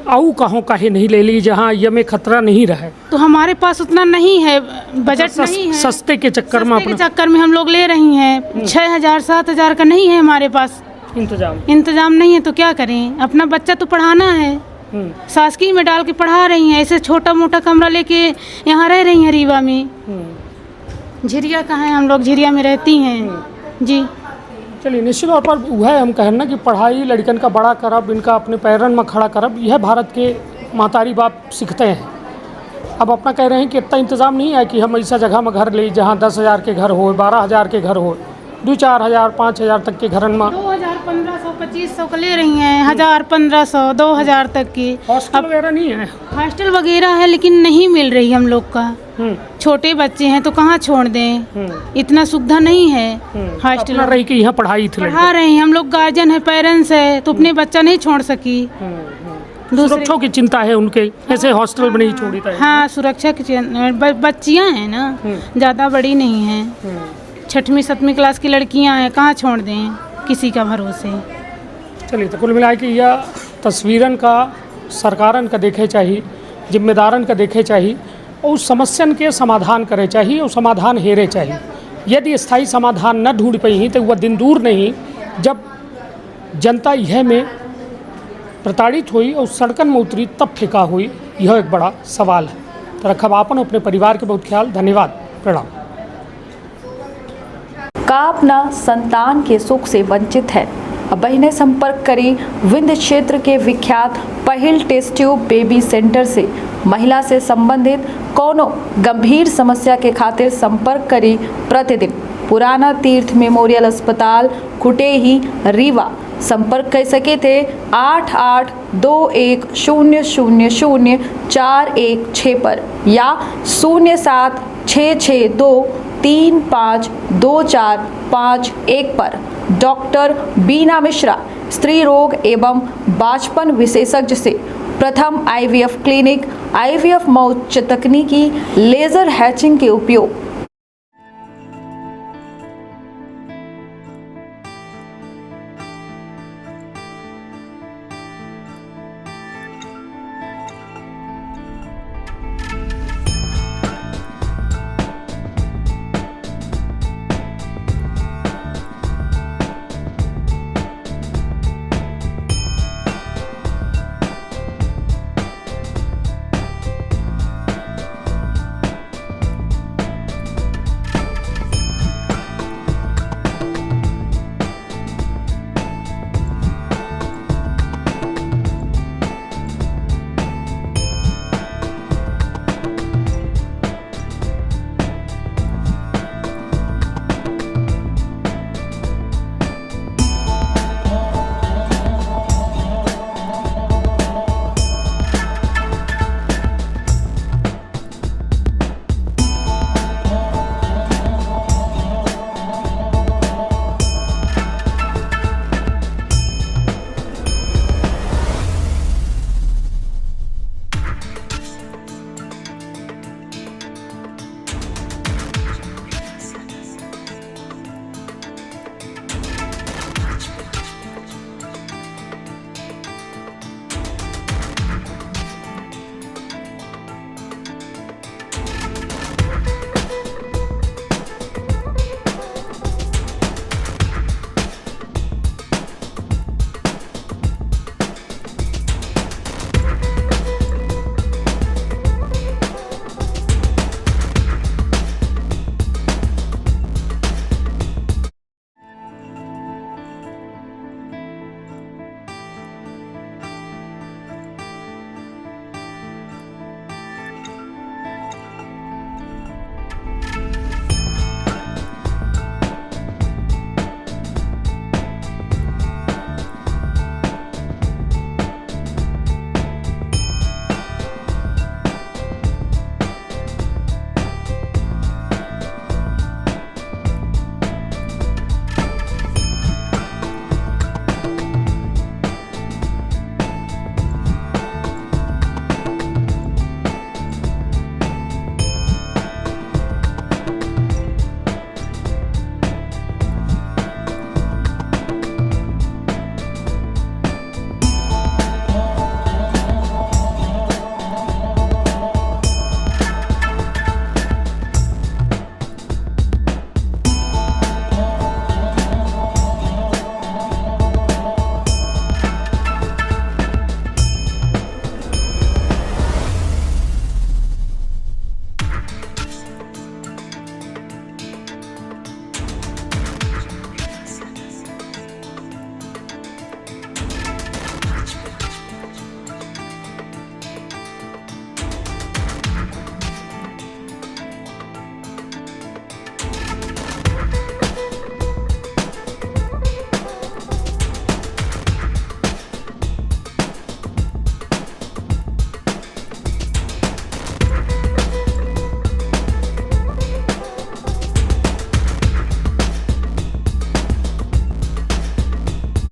आऊ कहाँ काहे नहीं ले ली जहाँ ये में खतरा नहीं रहे? तो हमारे पास उतना नहीं है, बजट नहीं है। सस्ते के चक्कर में हम लोग ले रही हैं। 6,000 7,000 का नहीं है हमारे पास। इंतजाम नहीं है तो क्या करें, अपना बच्चा तो पढ़ाना है। शासकीय में डाल के पढ़ा रही हैं, ऐसे छोटा मोटा कमरा लेके यहाँ रह रही हैं रीवा में। झिरिया कहाँ है, हम लोग झिरिया में रहती हैं जी। चलिए, निश्चित तौर पर वह हम कहें ना कि पढ़ाई लड़कन का बड़ा करब, इनका अपने पैरन में खड़ा करब, यह भारत के महतारी बाप सीखते हैं। अब अपना कह रहे हैं कि इतना इंतज़ाम नहीं है कि हम ऐसा जगह में घर ले जहाँ 10,000 के घर हो, 12,000 के घर हो, 2-4,000 5,000 तक के घरन में 2,000 1,500 2,500 का ले रही हैं, 1,000 1,500 2,000 तक की। हॉस्टल वगैरह नहीं है? हॉस्टल वगैरह है लेकिन नहीं मिल रही हम लोग का। छोटे बच्चे हैं तो कहाँ छोड़ दें, इतना सुविधा नहीं है हॉस्टल रही कि यहाँ पढ़ाई पढ़ा रहे हैं। हम लोग गार्जियन है, पेरेंट्स है, तो अपने बच्चा नहीं छोड़ सकी। सुरक्षा की चिंता है उनके, ऐसे हॉस्टल में नहीं छोड़ी था। हाँ, सुरक्षा की बच्चियाँ हैं ना, ज़्यादा बड़ी नहीं हैं, 6वीं 7वीं क्लास की लड़कियां हैं, कहाँ छोड़ दें किसी का भरोसे। चलिए, तो कुल मिला के यह तस्वीरन का सरकारन का देखे चाहिए, जिम्मेदारन का देखे चाहिए, और उस समस्यन के समाधान करे चाहिए और समाधान हेरे चाहिए। यदि स्थायी समाधान न ढूंढ पाई तो वह दिन दूर नहीं जब जनता यह में प्रताड़ित हुई और सड़कन में उतरी तब फेंका हुई। यह एक बड़ा सवाल है। तो रखब आपन अपने परिवार के बहुत ख्याल। धन्यवाद, प्रणाम। का अपना संतान के सुख से वंचित है? अब बहने संपर्क करी विंध्य क्षेत्र के विख्यात पहिल टेस्ट ट्यूब बेबी सेंटर से। महिला से संबंधित कोनो गंभीर समस्या के खातिर संपर्क करी प्रतिदिन पुराना तीर्थ मेमोरियल अस्पताल कुटेही रीवा। संपर्क कर सके थे 8821000416 पर या 0766235245 पर। डॉक्टर बीना मिश्रा, स्त्री रोग एवं बांझपन विशेषज्ञ से प्रथम IVF क्लिनिक, IVF मौत तकनीकी, लेजर हैचिंग के उपयोग,